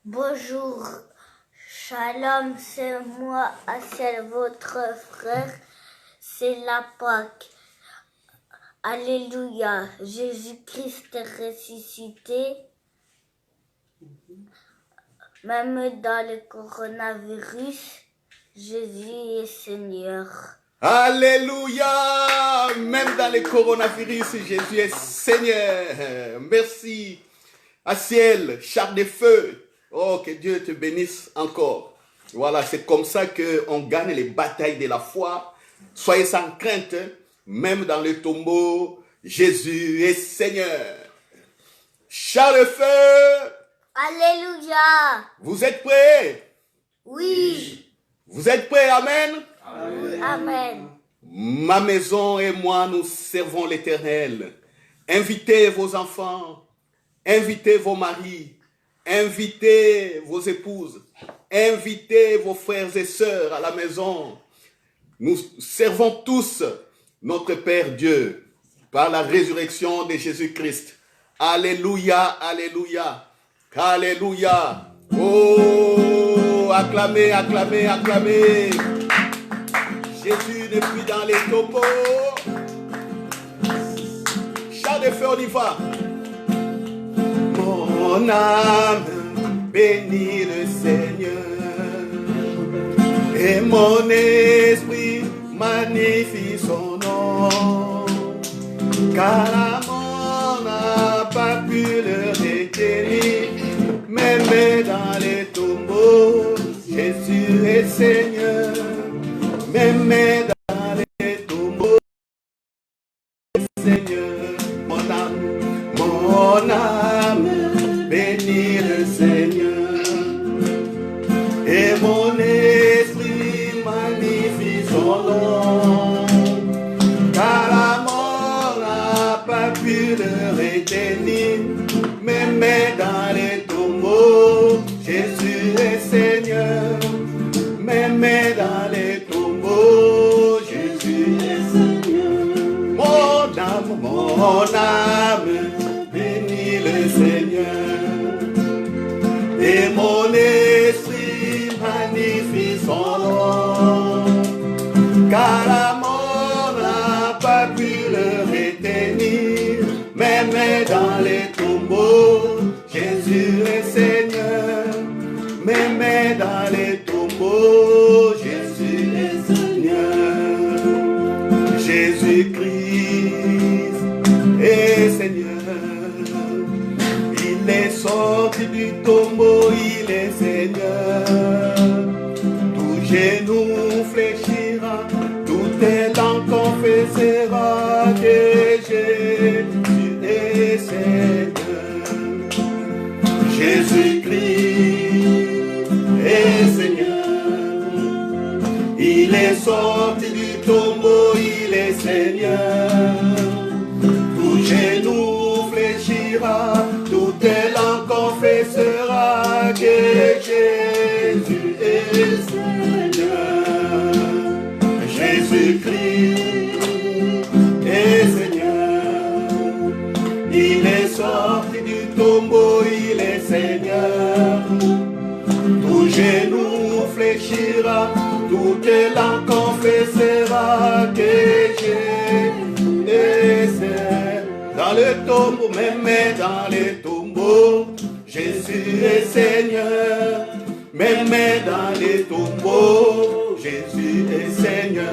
Bonjour, Shalom, c'est moi, Asiel, votre frère, c'est la Pâque. Alléluia, Jésus-Christ est ressuscité, même dans le coronavirus, Jésus est Seigneur. Alléluia, même dans le coronavirus, Jésus est Seigneur. Merci, Asiel, char de feu. Oh, que Dieu te bénisse encore. Voilà, c'est comme ça qu'on gagne les batailles de la foi. Soyez sans crainte, même dans le tombeau, Jésus est Seigneur. Char de feu. Alléluia. Vous êtes prêts? Oui. Vous êtes prêts? Amen. Amen. Amen. Ma maison et moi, nous servons l'Éternel. Invitez vos enfants, invitez vos maris, invitez vos épouses, invitez vos frères et sœurs à la maison. Nous servons tous notre Père Dieu par la résurrection de Jésus-Christ. Alléluia, alléluia, alléluia. Oh, acclamez, acclamez, acclamez. Jésus n'est plus dans les tombeaux. Chant de feu, on y va. Mon âme bénit le Seigneur et mon esprit magnifie son nom. Car la mort n'a pas pu le retenir, même dans les tombeaux, Jésus est Seigneur. Même dans les tombeaux, Seigneur, mon âme bénit le Seigneur et mon esprit magnifie son nom. Car la mort n'a pas pu le retenir, même dans les tombeaux, Jésus est Seigneur. Même dans les tombeaux, Jésus est Seigneur. Mon âme bénit le Seigneur et mon esprit magnifie son nom. Car la mort n'a pas pu le retenir, même dans les tombeaux, Jésus est Seigneur. Même dans les tombeaux, Jésus est Seigneur. Jésus-Christ est Seigneur. Il est sorti du tombeau, il est Seigneur. Tout genou fléchira, toute langue confessera que Jésus est Seigneur. Jésus-Christ est Seigneur. Il est sorti du tombeau, il est Seigneur. Tout genou fléchira, toute langue confessera que Jésus est Seigneur. Jésus-Christ est Seigneur. Il est sorti du tombeau, il est Seigneur. Tout genou fléchira, toute langue confessera que Jésus est Seigneur. Dans le tombeau, même dans les tombeaux, Jésus est Seigneur. Même dans les tombeaux, Jésus est Seigneur.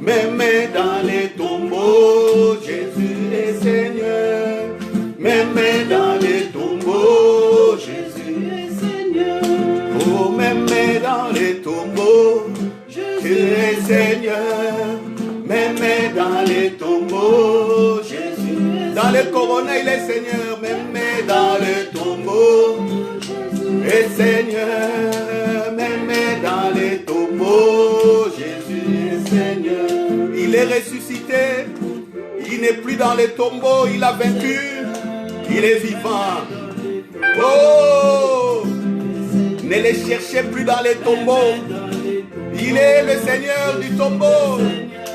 Même dans les tombeaux, Jésus est Seigneur. Même dans les tombeaux, Jésus est Seigneur. Oh, même dans les tombeaux, Jésus est Seigneur. Même dans les tombeaux, Jésus est Seigneur. Dans le corona, il est Seigneur. Même dans le tombeau, Jésus est Seigneur. Même dans les tombeaux, Jésus est Seigneur. Il est ressuscité. Il n'est plus dans les tombeaux. Il a vaincu. Il est vivant. Oh! Ne les cherchez plus dans les tombeaux. Il est le Seigneur du tombeau.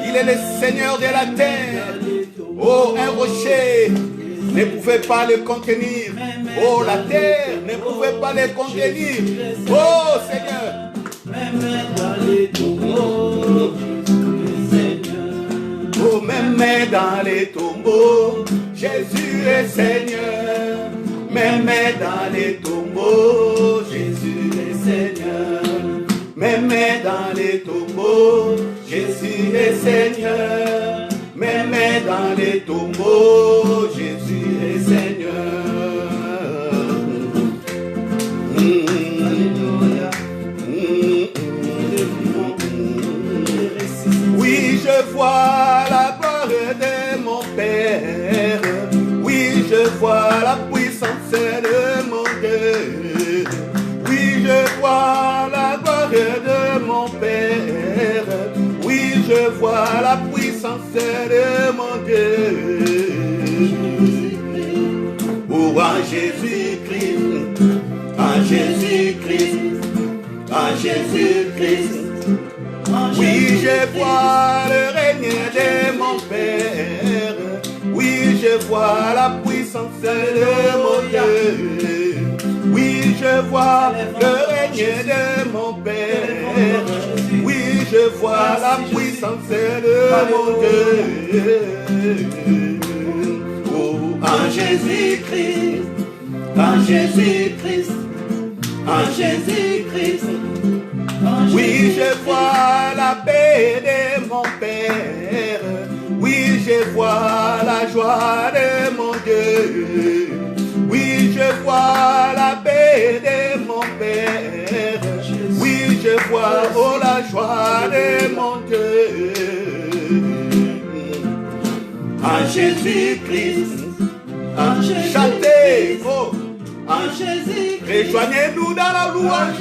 Il est le Seigneur de la terre. Oh, un rocher ne pouvait pas le contenir. Oh, la terre ne pouvait pas les contenir. Oh Seigneur. Même dans les tombeaux, Seigneur. Oh, même dans les tombeaux, Jésus est Seigneur. Même dans les tombeaux, Jésus est Seigneur. Même dans les tombeaux, Jésus est Seigneur. Même dans les tombeaux, Jésus est Seigneur. Oui, je vois la gloire de mon Père. Oui, je vois la puissance de mon Dieu. Oui, je vois la gloire de mon Père. Oui, je vois la puissance de mon Dieu. Oh, en Jésus-Christ, en Jésus-Christ, en Jésus-Christ. Oui, je vois le règne de mon Père. Oui, je vois la puissance de mon Dieu. Oui, je vois le règne de mon Père. Oui, je vois la puissance de mon Dieu. Oh, en Jésus-Christ, en Jésus-Christ, en Jésus-Christ. Oui, je vois la paix de mon Père. Oui, je vois la joie de mon Dieu. Oui, je vois la paix de mon Père. Oui, je vois, oh, la joie de mon Dieu. En Jésus-Christ, en Jésus-Christ. Chantez, oh. En Jésus-Christ, rejoignez-nous dans la louange.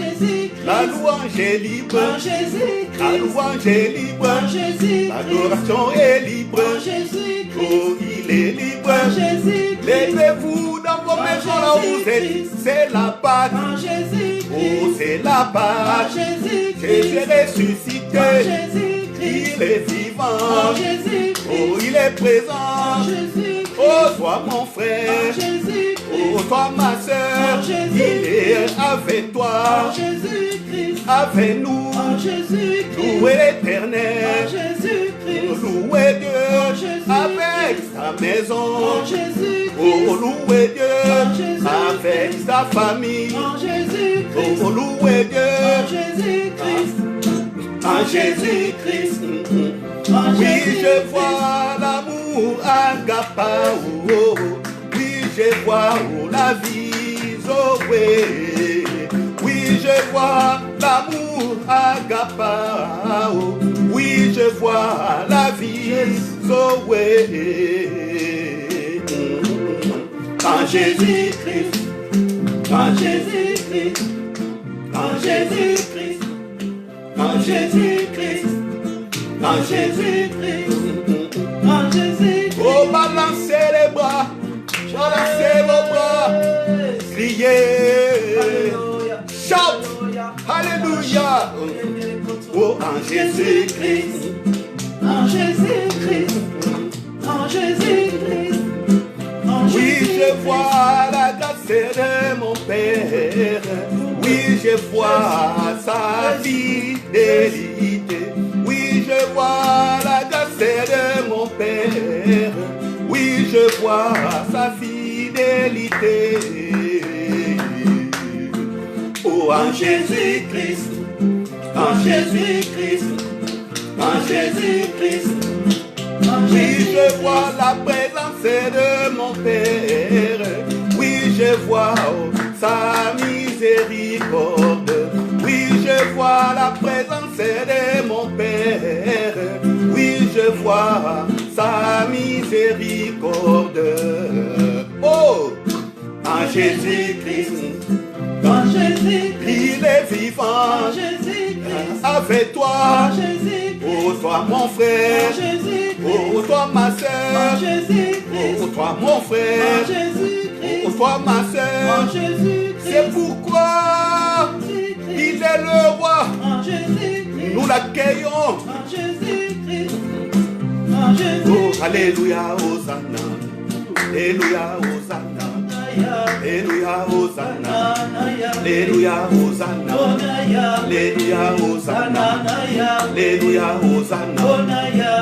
La louange est libre. En Jésus-Christ, La louange est libre. En Jésus-Christ, L'adoration est libre. En Jésus-Christ, Oh, il est libre. En Jésus-Christ, Levez-vous dans vos maisons là où vous êtes. C'est la Pâque. En Jésus-Christ, Oh, c'est la En Pâque. Jésus-Christ, Jésus est En ressuscité. Jésus-Christ, Il est En vivant. Jésus-Christ, Oh, il est En présent. Jésus-Christ, Oh, toi mon En frère. Jésus-Christ, Oh, toi ma soeur. En Jésus-Christ. Il est avec En toi. Jésus-Christ, Avec nous. En Jésus-Christ, Louez En l'éternel. Jésus-Christ, Louez Dieu. En Jésus-Christ. Avec sa En maison. Jésus-Christ, Oh, louez Dieu. En Jésus-Christ. Avec sa famille. En Jésus-Christ, Oh, louez En Dieu. Jésus-Christ, En Jésus-Christ. En Oui, Jésus-Christ. je vois l'amour agapao. Oui, je vois la vie Zoé. Oui, je vois l'amour agapao. Oui, je vois la vie Zoé. En Jésus-Christ. En Jésus-Christ. En Jésus-Christ. En Jésus-Christ. En Jésus-Christ. En Jésus-Christ. Oh, balancez les bras. Balancez vos bras. Criez. Alléluia. Shout. Alléluia. Oh, en Jésus-Christ. En Jésus-Christ. En Jésus-Christ. En Oui, je Jésus-Christ. vois la grâce de mon Père. Oui, je vois sa fidélité. Oui, je vois la grâce de mon Père. Oui, je vois sa fidélité. Oh, en Jésus-Christ. En Jésus-Christ. En Jésus-Christ. Oui, je vois la présence de mon Père. Oui, je vois sa miséricorde. Oui, je vois la présence de mon Père. Oui, je vois sa miséricorde. Oh, en Jésus-Christ. En Jésus-Christ. Il est vivant En Jésus-Christ. avec toi. En Jésus-Christ. Oh, toi mon En frère. Jésus-Christ. Oh, toi ma En soeur. Jésus-Christ. Oh, toi mon En frère. Jésus-Christ. Oh, toi ma En soeur. Jésus-Christ. C'est pourquoi il est le roi. En Jésus-Christ. Nous l'accueillons. En Jésus-Christ. En Oh, Jésus-Christ. alléluia, Hosanna. Alléluia, Hosanna. Alléluia, Hosanna. Alléluia, Hosanna. Alléluia, Hosanna. Alléluia, Hosanna.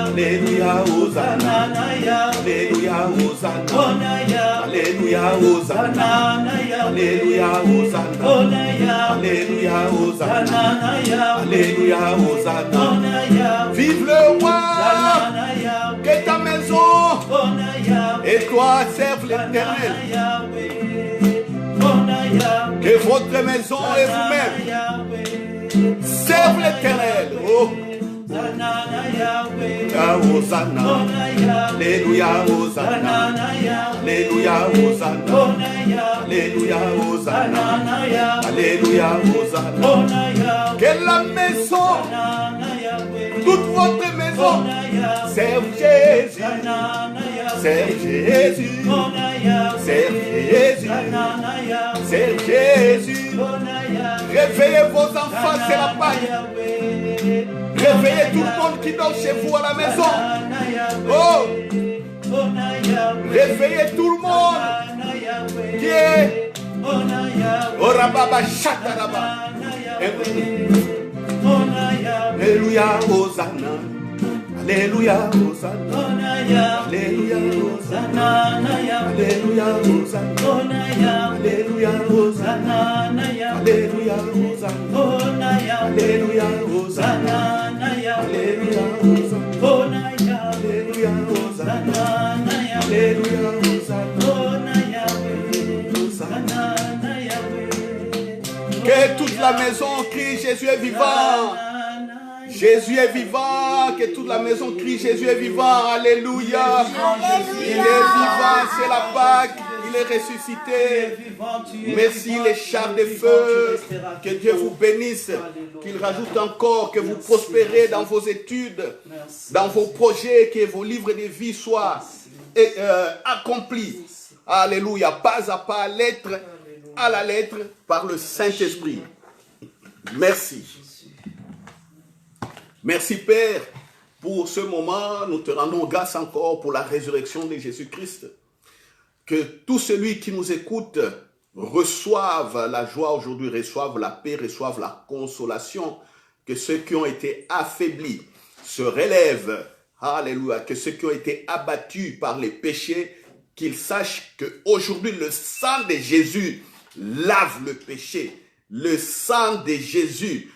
Alléluia, Hosanna. Alléluia, Hosanna. Alléluia, Hosanna. Alléluia, Hosanna. Alléluia, Hosanna. Alléluia, Hosanna. Vive le roi. Que ta maison et toi serve l'Éternel. Que votre maison et vous-même servent l'Éternel. Oh. Hosanna. Alléluia, Hosanna. Alléluia, Hosanna. Alléluia, Hosanna. Alléluia, Hosanna. Que la maison, toute votre maison, serve Jésus. Serve Jésus. Serve Jésus. Serve Jésus. Réveillez vos enfants, c'est la Pâque. Réveillez tout le monde qui dort chez vous à la maison. Oh! Réveillez tout le monde qui est au Rababa Shakaraba. Alléluia, Hosanna. Alléluia, Hosanna. Alléluia, Hosanna. Alléluia, Hosanna. Alléluia, Hosanna. Alléluia, Hosanna. Alléluia, Hosanna. Alléluia, Hosanna. Alléluia, Hosanna. Alléluia, Hosanna. Que toute la maison crie Jésus est vivant. Jésus est vivant, que toute la maison crie Jésus est vivant, alléluia. Il est vivant, c'est la Pâque, il est ressuscité. Merci les chars de feu, que Dieu vous bénisse, qu'il rajoute encore, que vous prospérez dans vos études, dans vos projets, que vos livres de vie soient accomplis. Alléluia, pas à pas, lettre à la lettre, par le Saint-Esprit. Merci. Merci Père pour ce moment. Nous te rendons grâce encore pour la résurrection de Jésus-Christ. Que tout celui qui nous écoute reçoive la joie aujourd'hui, reçoive la paix, reçoive la consolation. Que ceux qui ont été affaiblis se relèvent. Alléluia. Que ceux qui ont été abattus par les péchés, qu'ils sachent qu'aujourd'hui le sang de Jésus lave le péché. Le sang de Jésus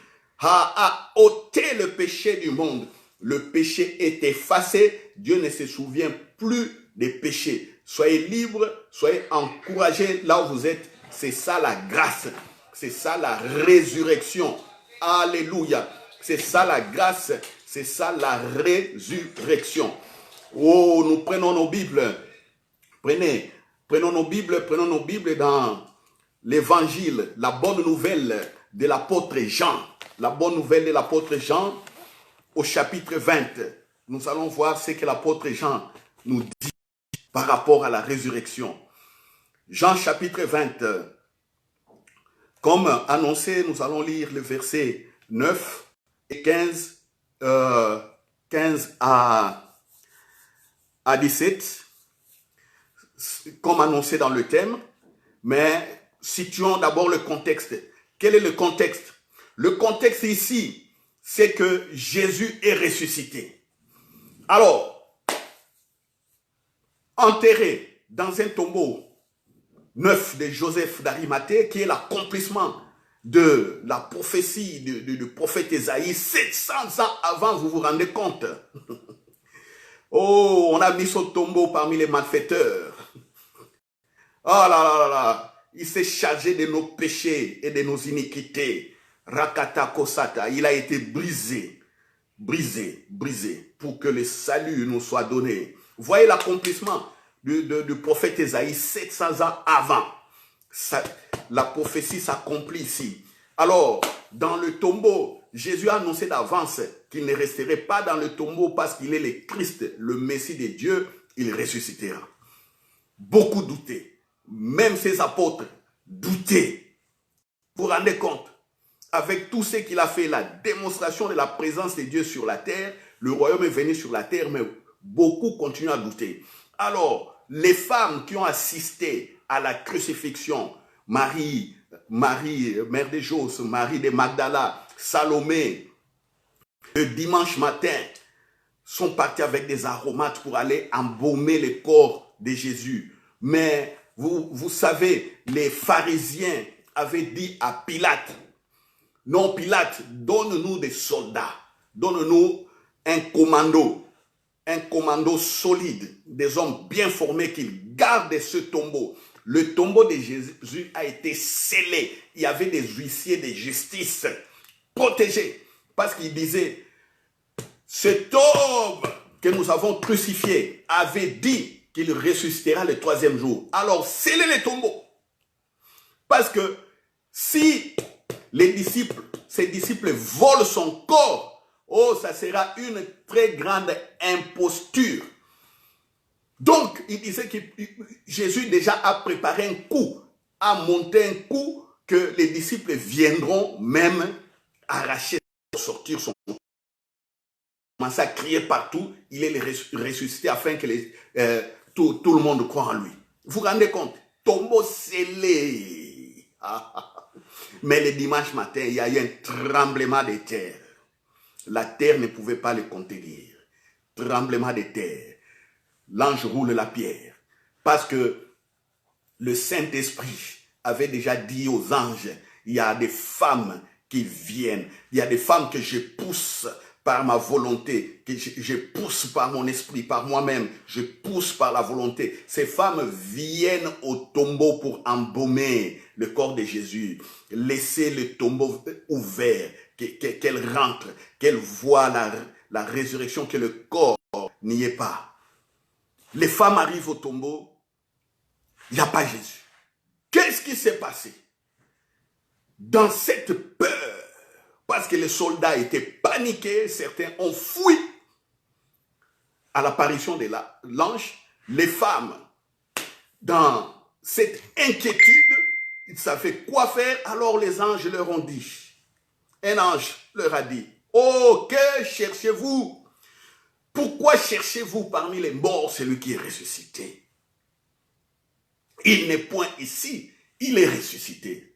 a ôté le péché du monde. Le péché est effacé. Dieu ne se souvient plus des péchés. Soyez libres, soyez encouragés là où vous êtes. C'est ça la grâce. C'est ça la résurrection. Alléluia. C'est ça la grâce. C'est ça la résurrection. Oh, nous prenons nos Bibles. Prenons nos Bibles dans l'évangile, la bonne nouvelle de l'apôtre Jean. La bonne nouvelle de l'apôtre Jean, au chapitre 20, nous allons voir ce que l'apôtre Jean nous dit par rapport à la résurrection. Jean chapitre 20, comme annoncé, nous allons lire le verset 9 et 15 à 17, comme annoncé dans le thème, mais situons d'abord le contexte. Quel est le contexte? Le contexte ici, c'est que Jésus est ressuscité. Alors, enterré dans un tombeau neuf de Joseph d'Arimathée, qui est l'accomplissement de la prophétie du prophète Ésaïe, 700 ans avant, vous vous rendez compte? Oh, on a mis son tombeau parmi les malfaiteurs. Oh là là là là, il s'est chargé de nos péchés et de nos iniquités. Rakata Kosata, il a été brisé pour que le salut nous soit donné. Voyez l'accomplissement du prophète Ésaïe 700 ans avant. La prophétie s'accomplit ici. Alors, dans le tombeau, Jésus a annoncé d'avance qu'il ne resterait pas dans le tombeau parce qu'il est le Christ, le Messie de Dieu, il ressuscitera. Beaucoup doutaient, même ses apôtres doutaient. Vous vous rendez compte? Avec tout ce qu'il a fait, la démonstration de la présence de Dieu sur la terre, le royaume est venu sur la terre, mais beaucoup continuent à douter. Alors, les femmes qui ont assisté à la crucifixion, Marie, mère de Jos, Marie de Magdala, Salomé, le dimanche matin, sont partis avec des aromates pour aller embaumer le corps de Jésus. Mais vous savez, les pharisiens avaient dit à Pilate, non Pilate, donne-nous des soldats, donne-nous un commando solide, des hommes bien formés qui gardent ce tombeau. Le tombeau de Jésus a été scellé. Il y avait des huissiers de justice protégés parce qu'ils disaient, cet homme que nous avons crucifié avait dit qu'il ressuscitera le 3e jour. Alors, scellez les tombeaux. Parce que si ces disciples volent son corps, oh, ça sera une très grande imposture. Donc, il disait que Jésus déjà a préparé un coup, a monté un coup que les disciples viendront même arracher, sortir son corps. Commencer à crier partout, il est ressuscité afin que tout le monde croit en lui. Vous vous rendez compte? Tombeau scellé. Mais le dimanche matin, il y a eu un tremblement de terre. La terre ne pouvait pas le contenir. Tremblement de terre. L'ange roule la pierre. Parce que le Saint-Esprit avait déjà dit aux anges, il y a des femmes qui viennent. Il y a des femmes que je pousse par ma volonté, que je pousse par mon esprit, par moi-même, je pousse par la volonté. Ces femmes viennent au tombeau pour embaumer le corps de Jésus, laisser le tombeau ouvert, qu'elles rentrent, qu'elles voient la résurrection, que le corps n'y est pas. Les femmes arrivent au tombeau, il n'y a pas Jésus. Qu'est-ce qui s'est passé? Dans cette peur, parce que les soldats étaient paniqués, certains ont fui à l'apparition de l'ange. Les femmes, dans cette inquiétude, ils savaient quoi faire, alors les anges leur ont dit. Un ange leur a dit, « Oh, que cherchez-vous? Pourquoi cherchez-vous parmi les morts celui qui est ressuscité? Il n'est point ici, il est ressuscité. »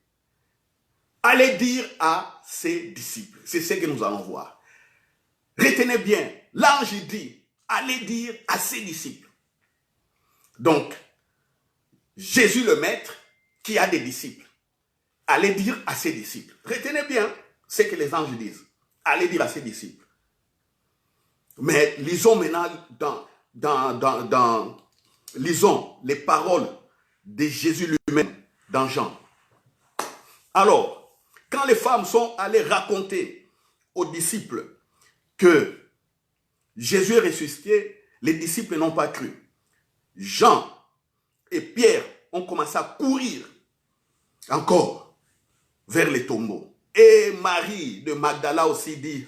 Allez dire à ses disciples. C'est ce que nous allons voir. Retenez bien, l'ange dit, allez dire à ses disciples. Donc, Jésus le Maître, qui a des disciples, allez dire à ses disciples. Retenez bien ce que les anges disent. Allez dire à ses disciples. Mais lisons maintenant lisons les paroles de Jésus lui-même dans Jean. Alors, quand les femmes sont allées raconter aux disciples que Jésus est ressuscité, les disciples n'ont pas cru. Jean et Pierre ont commencé à courir encore vers les tombeaux. Et Marie de Magdala aussi dit,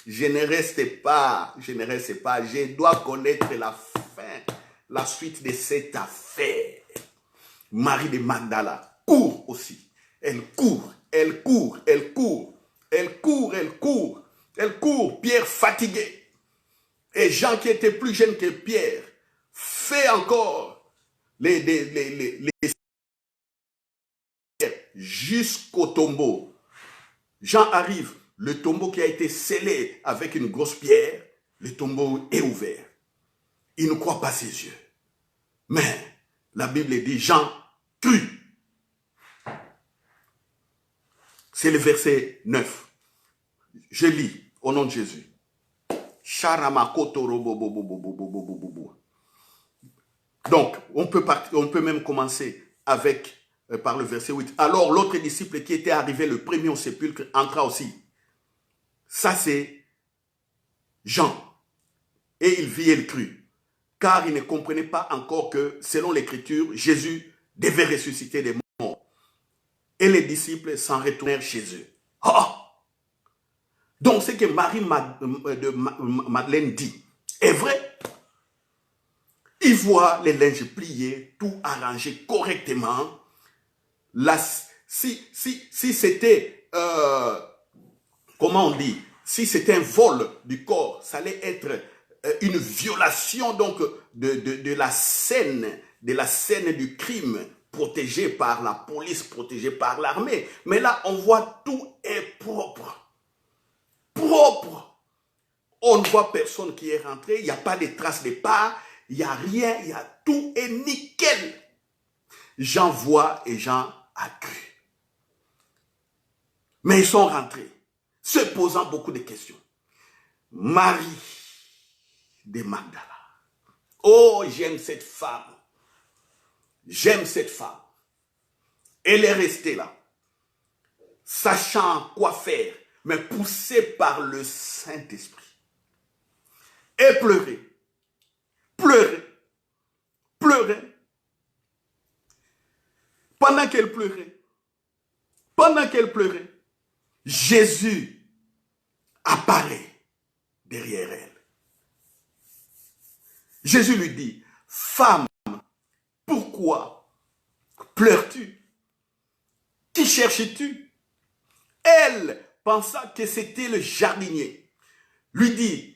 je ne reste pas, je dois connaître la fin, la suite de cette affaire. Marie de Magdala court aussi. Elle court. Pierre fatigué. Et Jean qui était plus jeune que Pierre fait encore les jusqu'au tombeau. Jean arrive, le tombeau qui a été scellé avec une grosse pierre, le tombeau est ouvert. Il ne croit pas ses yeux. Mais la Bible dit, Jean crut. C'est le verset 9. Je lis au nom de Jésus. Donc, on peut même commencer avec, par le verset 8. Alors, l'autre disciple qui était arrivé le premier au sépulcre entra aussi. Ça, c'est Jean. Et il vit et il crut. Car il ne comprenait pas encore que, selon l'Écriture, Jésus devait ressusciter des morts. Et les disciples s'en retournèrent chez eux. Oh! Donc, ce que Marie de Madeleine dit est vrai. Il voit les linges pliés, tout arrangé correctement. Si c'était, comment on dit, si c'était un vol du corps, ça allait être une violation donc de la scène du crime protégé par la police, protégé par l'armée. Mais là, on voit tout est propre. Propre. On ne voit personne qui est rentré, il n'y a pas de traces de pas, il n'y a rien, il y a tout est nickel. Jean voit et Jean a cru. Mais ils sont rentrés, se posant beaucoup de questions. Marie de Magdala. Oh, j'aime cette femme. J'aime cette femme. Elle est restée là, sachant quoi faire, mais poussée par le Saint-Esprit. Et pleurer. Pleurer. Pleurer. Pendant qu'elle pleurait, Jésus apparaît derrière elle. Jésus lui dit, femme, pourquoi pleures-tu? Qui cherches-tu? Elle pensa que c'était le jardinier. Lui dit,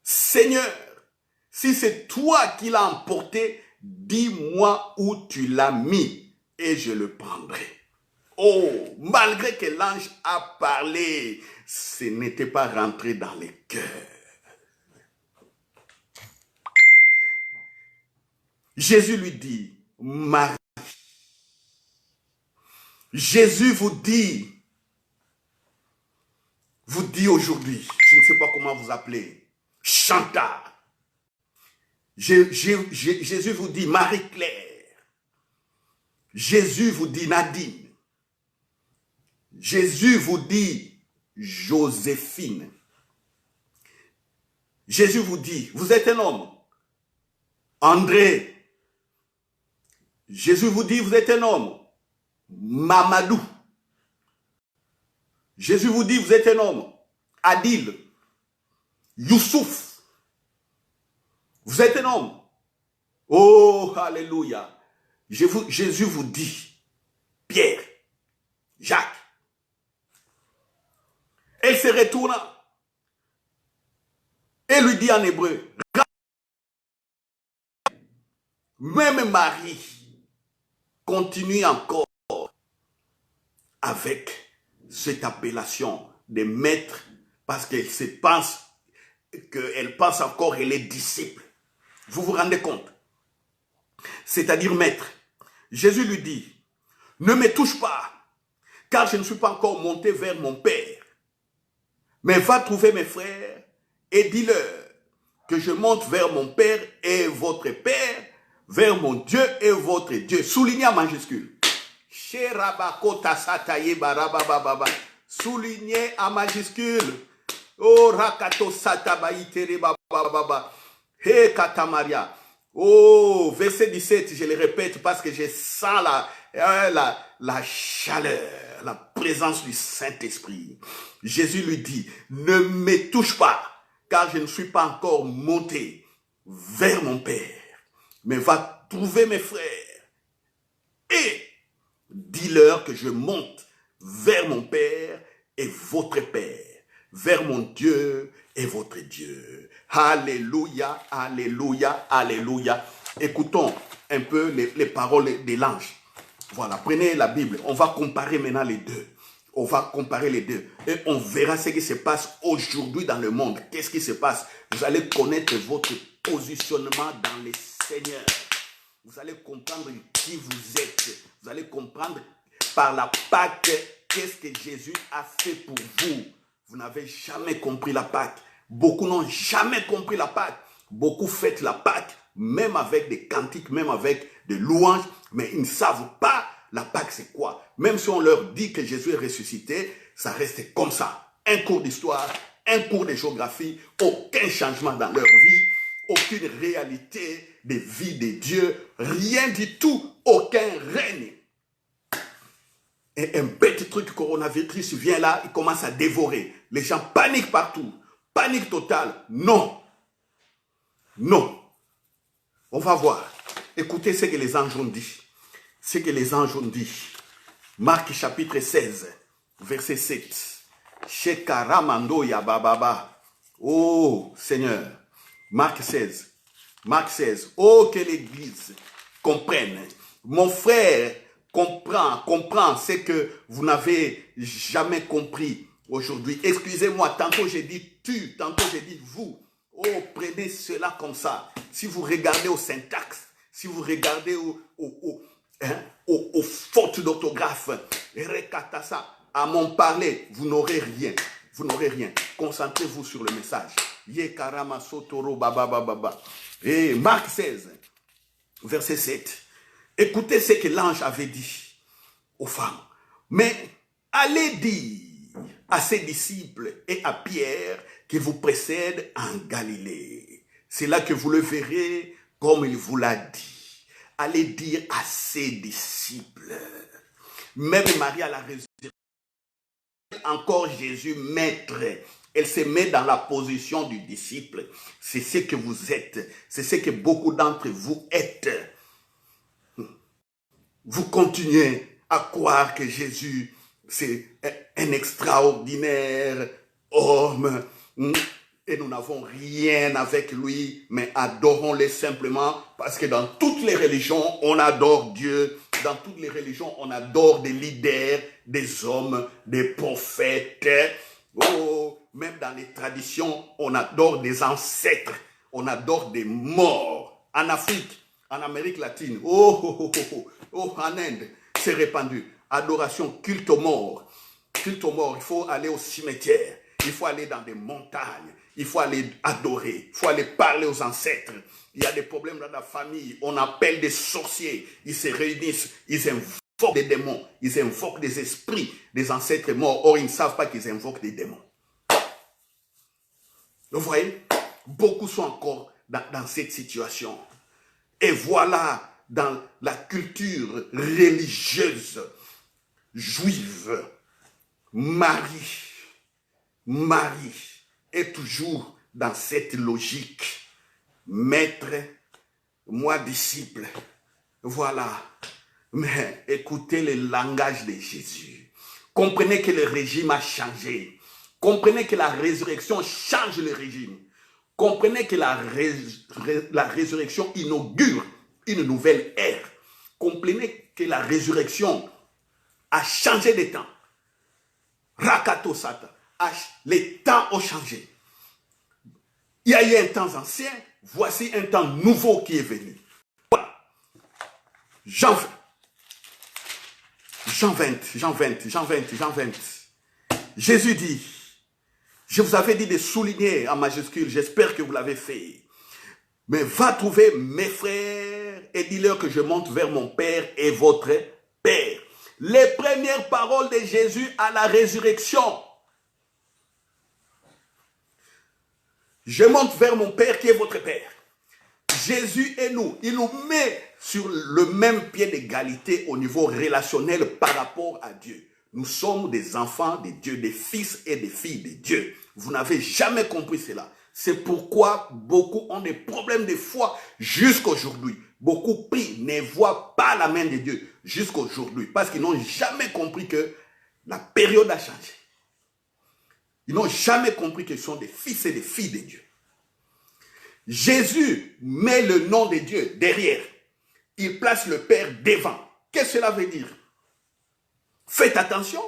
Seigneur, si c'est toi qui l'as emporté, dis-moi où tu l'as mis et je le prendrai. Oh, malgré que l'ange a parlé, ce n'était pas rentré dans les cœurs. Jésus lui dit, Marie. Jésus vous dit aujourd'hui, je ne sais pas comment vous appelez, Chantal. Jésus vous dit Marie-Claire. Jésus vous dit Nadine. Jésus vous dit Joséphine. Jésus vous dit, vous êtes un homme. André. Jésus vous dit, vous êtes un homme. Mamadou. Jésus vous dit, vous êtes un homme. Adil. Youssouf. Vous êtes un homme. Oh, alléluia. Jésus vous dit, Pierre, Jacques. Elle se retourna et lui dit en hébreu, même Marie continue encore avec cette appellation de maître parce qu'elle pense encore qu'elle est disciple. Vous vous rendez compte? C'est-à-dire maître. Jésus lui dit, ne me touche pas, car je ne suis pas encore monté vers mon Père. Mais va trouver mes frères et dis-leur que je monte vers mon Père et votre Père, vers mon Dieu et votre Dieu. Souligné en majuscule. Souligné en majuscule. Oh, rakato satabaïtere baba. He katamaria. Oh, verset 17, je le répète parce que je sens la chaleur, la présence du Saint-Esprit. Jésus lui dit, ne me touche pas, car je ne suis pas encore monté vers mon Père, mais va trouver mes frères et dis-leur que je monte vers mon Père et votre Père, vers mon Dieu et votre Dieu. Alléluia, alléluia, alléluia. Écoutons un peu les paroles de l'ange. Voilà, prenez la Bible. On va comparer maintenant les deux. On va comparer les deux. Et on verra ce qui se passe aujourd'hui dans le monde. Qu'est-ce qui se passe? Vous allez connaître votre positionnement dans le Seigneur. Vous allez comprendre qui vous êtes. Vous allez comprendre par la Pâque qu'est-ce que Jésus a fait pour vous. Vous n'avez jamais compris la Pâque. Beaucoup n'ont jamais compris la Pâque. Beaucoup fêtent la Pâque, même avec des cantiques, même avec des louanges, mais ils ne savent pas la Pâque c'est quoi. Même si on leur dit que Jésus est ressuscité, ça reste comme ça. Un cours d'histoire, un cours de géographie, aucun changement dans leur vie, aucune réalité de vie de Dieu, rien du tout, aucun règne. Et un petit truc coronavirus vient là, il commence à dévorer. Les gens paniquent partout. Panique totale. Non. Non. On va voir. Écoutez ce que les anges ont dit. Ce que les anges ont dit. Marc chapitre 16, verset 7. Shekaramando yabababa. Oh Seigneur. Marc 16. Marc 16. Oh que l'Église comprenne Mon frère comprend ce que vous n'avez jamais compris aujourd'hui. Excusez-moi, tantôt j'ai dit tu, tantôt j'ai dit vous. Oh, prenez cela comme ça. Si vous regardez au syntaxe, si vous regardez aux fautes d'orthographe, recatassa, à mon parler, vous n'aurez rien. Vous n'aurez rien. Concentrez-vous sur le message. Yekarama sotoro baba baba. Et Marc 16, verset 7. Écoutez ce que l'ange avait dit aux femmes. Mais allez dire à ses disciples et à Pierre qu'il vous précède en Galilée. C'est là que vous le verrez comme il vous l'a dit. Allez dire à ses disciples. Même Marie à la résurrection, encore Jésus maître. Elle se met dans la position du disciple. C'est ce que vous êtes. C'est ce que beaucoup d'entre vous êtes. Vous continuez à croire que Jésus, c'est un extraordinaire homme. Et nous n'avons rien avec lui, mais adorons-le simplement parce que dans toutes les religions, on adore Dieu. Dans toutes les religions, on adore des leaders, des hommes, des prophètes. Oh, même dans les traditions, on adore des ancêtres. On adore des morts. En Afrique, en Amérique latine, en Inde, c'est répandu. Adoration, culte aux morts. Culte aux morts, il faut aller au cimetière. Il faut aller dans des montagnes. Il faut aller adorer. Il faut aller parler aux ancêtres. Il y a des problèmes dans la famille. On appelle des sorciers. Ils se réunissent. Ils invoquent des démons. Ils invoquent des esprits des ancêtres morts. Or, ils ne savent pas qu'ils invoquent des démons. Vous voyez? Beaucoup sont encore dans cette situation. Et voilà, dans la culture religieuse juive, Marie est toujours dans cette logique. Maître, moi disciple. Voilà. Mais écoutez le langage de Jésus. Comprenez que le régime a changé. Comprenez que la résurrection change le régime. Comprenez que la résurrection inaugure une nouvelle ère. Comprenez que la résurrection a changé de temps. Rakato Sata. Les temps ont changé. Il y a eu un temps ancien, voici un temps nouveau qui est venu. Voilà. Jean 20. Jésus dit, je vous avais dit de souligner en majuscule, j'espère que vous l'avez fait. Mais va trouver mes frères et dis-leur que je monte vers mon Père et votre Père. Les premières paroles de Jésus à la résurrection. Je monte vers mon Père qui est votre Père. Jésus et nous, il nous met sur le même pied d'égalité au niveau relationnel par rapport à Dieu. Nous sommes des enfants de Dieu, des fils et des filles de Dieu. Vous n'avez jamais compris cela. C'est pourquoi beaucoup ont des problèmes de foi jusqu'aujourd'hui. Beaucoup prient, ne voient pas la main de Dieu jusqu'aujourd'hui. Parce qu'ils n'ont jamais compris que la période a changé. Ils n'ont jamais compris qu'ils sont des fils et des filles de Dieu. Jésus met le nom de Dieu derrière. Il place le Père devant. Qu'est-ce que cela veut dire? Faites attention.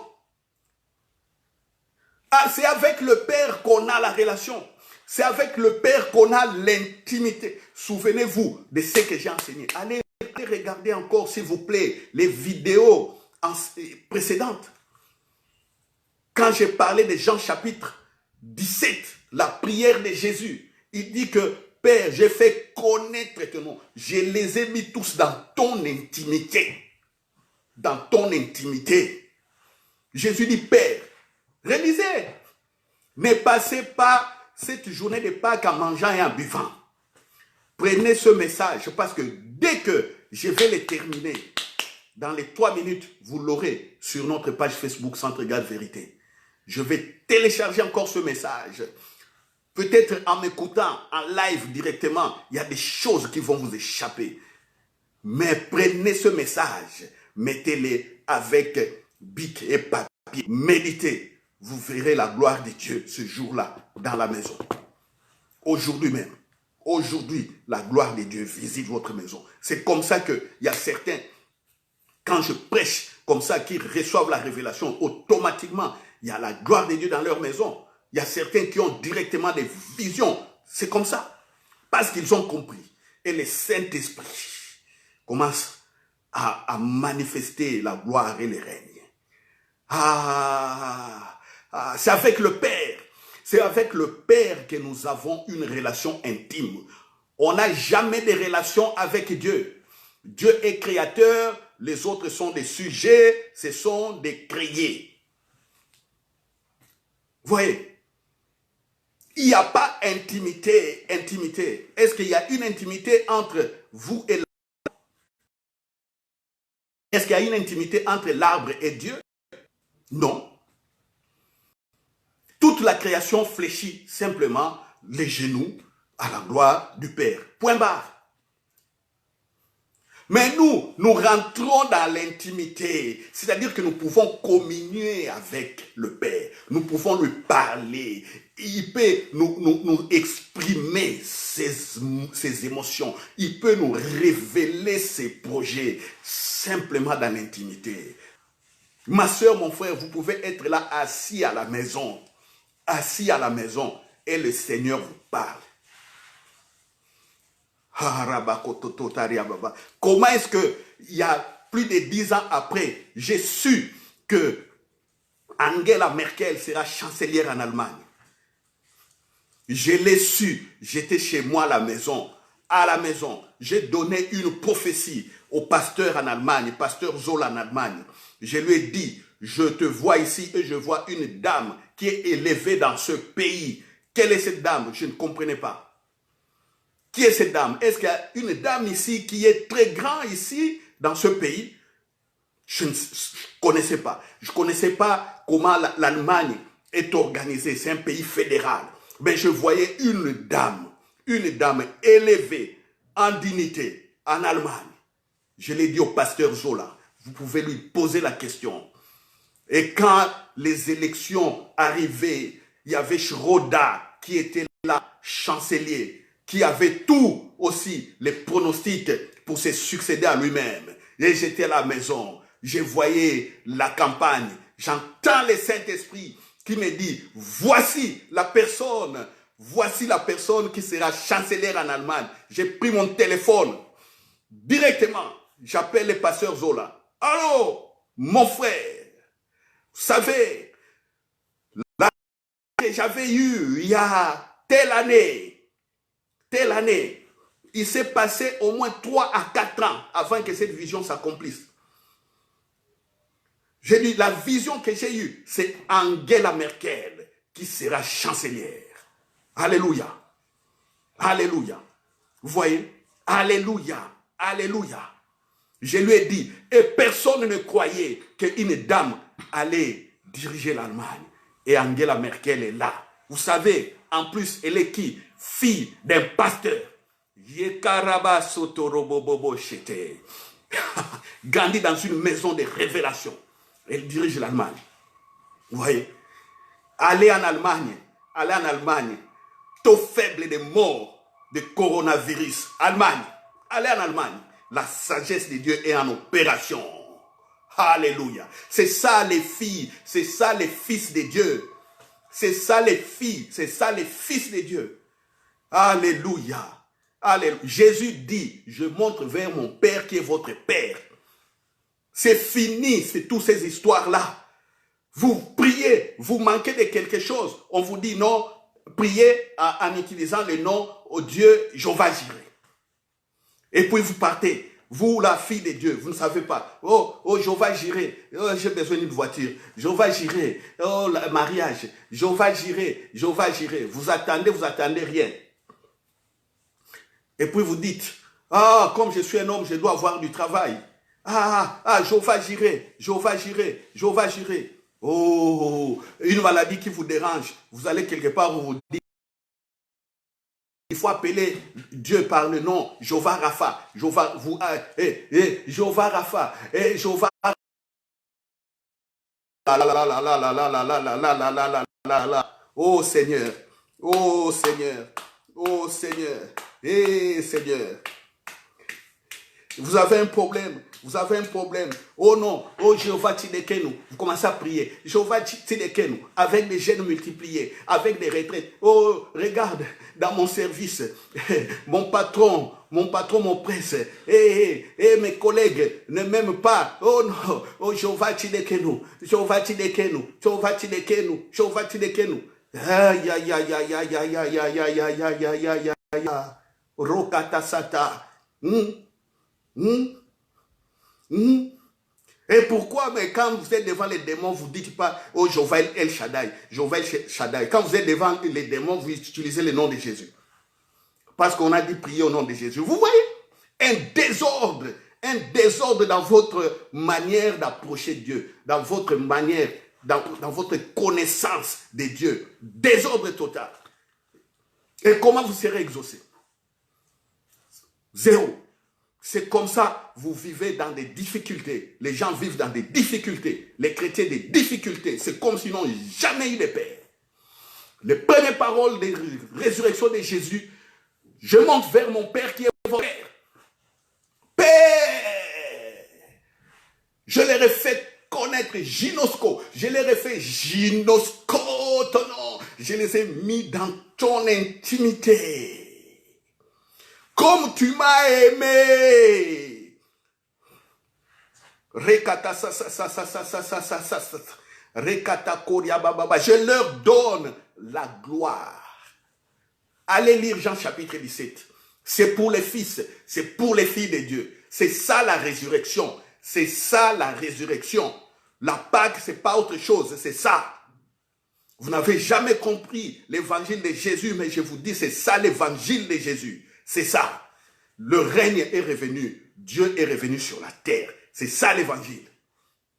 Ah, c'est avec le Père qu'on a la relation. C'est avec le Père qu'on a l'intimité. Souvenez-vous de ce que j'ai enseigné. Allez regarder encore, s'il vous plaît, les vidéos précédentes. Quand j'ai parlé de Jean chapitre 17, la prière de Jésus, il dit que Père, j'ai fait connaître ton nom. Je les ai mis tous dans ton intimité. Dans ton intimité. Jésus dit, Père, réalisez, ne passez pas cette journée de Pâques en mangeant et en buvant. Prenez ce message parce que dès que je vais le terminer, dans les 3 minutes, vous l'aurez sur notre page Facebook Centre Garde Vérité. Je vais télécharger encore ce message. Peut-être en m'écoutant en live directement, il y a des choses qui vont vous échapper. Mais prenez ce message, mettez-le avec bic et papier, méditez. Vous verrez la gloire de Dieu ce jour-là dans la maison. Aujourd'hui même. Aujourd'hui, la gloire de Dieu visite votre maison. C'est comme ça qu'il y a certains quand je prêche comme ça, qu'ils reçoivent la révélation, automatiquement, il y a la gloire de Dieu dans leur maison. Il y a certains qui ont directement des visions. C'est comme ça. Parce qu'ils ont compris. Et le Saint-Esprit commence à manifester la gloire et le règne. C'est avec le Père. C'est avec le Père que nous avons une relation intime. On n'a jamais de relation avec Dieu. Dieu est créateur, les autres sont des sujets, ce sont des créés. Vous voyez, il n'y a pas intimité. Est-ce qu'il y a une intimité entre vous et l'arbre? Est-ce qu'il y a une intimité entre l'arbre et Dieu? Non. Toute la création fléchit simplement les genoux à la gloire du Père. Point barre. Mais nous rentrons dans l'intimité, c'est-à-dire que nous pouvons communier avec le Père, nous pouvons lui parler, il peut nous exprimer ses émotions, il peut nous révéler ses projets, simplement dans l'intimité. Ma soeur, mon frère, vous pouvez être là assis à la maison, et le Seigneur vous parle. Comment est-ce que, il y a plus de 10 ans après, j'ai su que Angela Merkel sera chancelière en Allemagne? Je l'ai su, j'étais chez moi à la maison, j'ai donné une prophétie au pasteur en Allemagne, pasteur Zola en Allemagne. Je lui ai dit, je te vois ici et je vois une dame qui est élevée dans ce pays. Quelle est cette dame? Je ne comprenais pas. Qui est cette dame? Est-ce qu'il y a une dame ici qui est très grande ici, dans ce pays? Je ne connaissais pas. Je ne connaissais pas comment l'Allemagne est organisée. C'est un pays fédéral. Mais je voyais une dame élevée en dignité en Allemagne. Je l'ai dit au pasteur Zola. Vous pouvez lui poser la question. Et quand les élections arrivaient, il y avait Schroeder qui était là, chancelier, qui avait tout aussi, les pronostics pour se succéder à lui-même. Et j'étais à la maison, je voyais la campagne, j'entends le Saint-Esprit qui me dit, voici la personne qui sera chancelière en Allemagne. J'ai pris mon téléphone, directement, j'appelle le pasteur Zola. Allô, mon frère, vous savez, la que j'avais eue il y a telle année, il s'est passé au moins 3 à 4 ans avant que cette vision s'accomplisse. J'ai dit, la vision que j'ai eue, c'est Angela Merkel qui sera chancelière. Alléluia. Alléluia. Vous voyez? Alléluia. Alléluia. Je lui ai dit, et personne ne croyait qu'une dame allait diriger l'Allemagne. Et Angela Merkel est là. Vous savez, en plus, elle est qui? Fille d'un pasteur. Grandi dans une maison de révélation. Elle dirige l'Allemagne. Vous voyez? Aller en Allemagne, taux faible de mort de coronavirus. Allez en Allemagne. La sagesse de Dieu est en opération. Alléluia. C'est ça les filles, c'est ça les fils de Dieu. C'est ça les filles, c'est ça les fils de Dieu. Alléluia. Alléluia. Jésus dit, je montre vers mon Père qui est votre Père. C'est fini, c'est toutes ces histoires-là. Vous priez, vous manquez de quelque chose. On vous dit non, priez en utilisant le nom au Dieu Jéhovah Jireh. Et puis vous partez. Vous, la fille de Dieu, vous ne savez pas. Oh, Jéhovah Jireh, oh, j'ai besoin d'une voiture. Jéhovah Jireh, oh, le mariage. Jéhovah Jireh. Vous attendez rien. Et puis vous dites, comme je suis un homme, je dois avoir du travail. Jéhovah Jireh. Oh, une maladie qui vous dérange. Vous allez quelque part, vous dites, il faut appeler Dieu par le nom Jéhovah Rapha. Jéhovah Rapha. Jéhovah. Oh Seigneur. Vous avez un problème. Vous avez un problème. Oh non. Oh Jéhovah Tidekenu. Vous commencez à prier. Jéhovah Tidekenu. Avec des gènes multipliés. Avec des retraites. Oh, regarde. Dans mon service. Mon patron m'oppresse. Mes collègues ne m'aiment pas. Oh non. Oh Jéhovah Tidekenu. Jéhovah Tidekenu. Jéhovah Tidekenu. Jéhovah Tidekenu. Aïe, aïe, aïe, aïe, aïe, aïe, aïe, aïe, aïe, aïe, aïe, aïe, aïe, aïe. Rokatasata. Et pourquoi, mais quand vous êtes devant les démons, vous ne dites pas, oh Jéhovah El Shaddai, Jéhovah El Shaddai. Quand vous êtes devant les démons, vous utilisez le nom de Jésus. Parce qu'on a dit prier au nom de Jésus. Vous voyez, un désordre dans votre manière d'approcher Dieu, dans votre manière, dans votre connaissance de Dieu. Désordre total. Et comment vous serez exaucé? Zéro. C'est comme ça, vous vivez dans des difficultés. Les gens vivent dans des difficultés. Les chrétiens des difficultés. C'est comme s'ils n'ont jamais eu de Père. Les premières paroles de résurrection de Jésus, je monte vers mon Père qui est votre Père. Père! Je leur ai fait connaître Ginosco. Je leur ai fait Ginosco, ton nom. Je les ai mis dans ton intimité. Comme tu m'as aimé. Rekata koria bababa. Je leur donne la gloire. Allez lire Jean chapitre 17. C'est pour les fils, c'est pour les filles de Dieu. C'est ça la résurrection. C'est ça la résurrection. La Pâque, c'est pas autre chose, c'est ça. Vous n'avez jamais compris l'évangile de Jésus, mais je vous dis, c'est ça l'évangile de Jésus. C'est ça. Le règne est revenu. Dieu est revenu sur la terre. C'est ça l'évangile.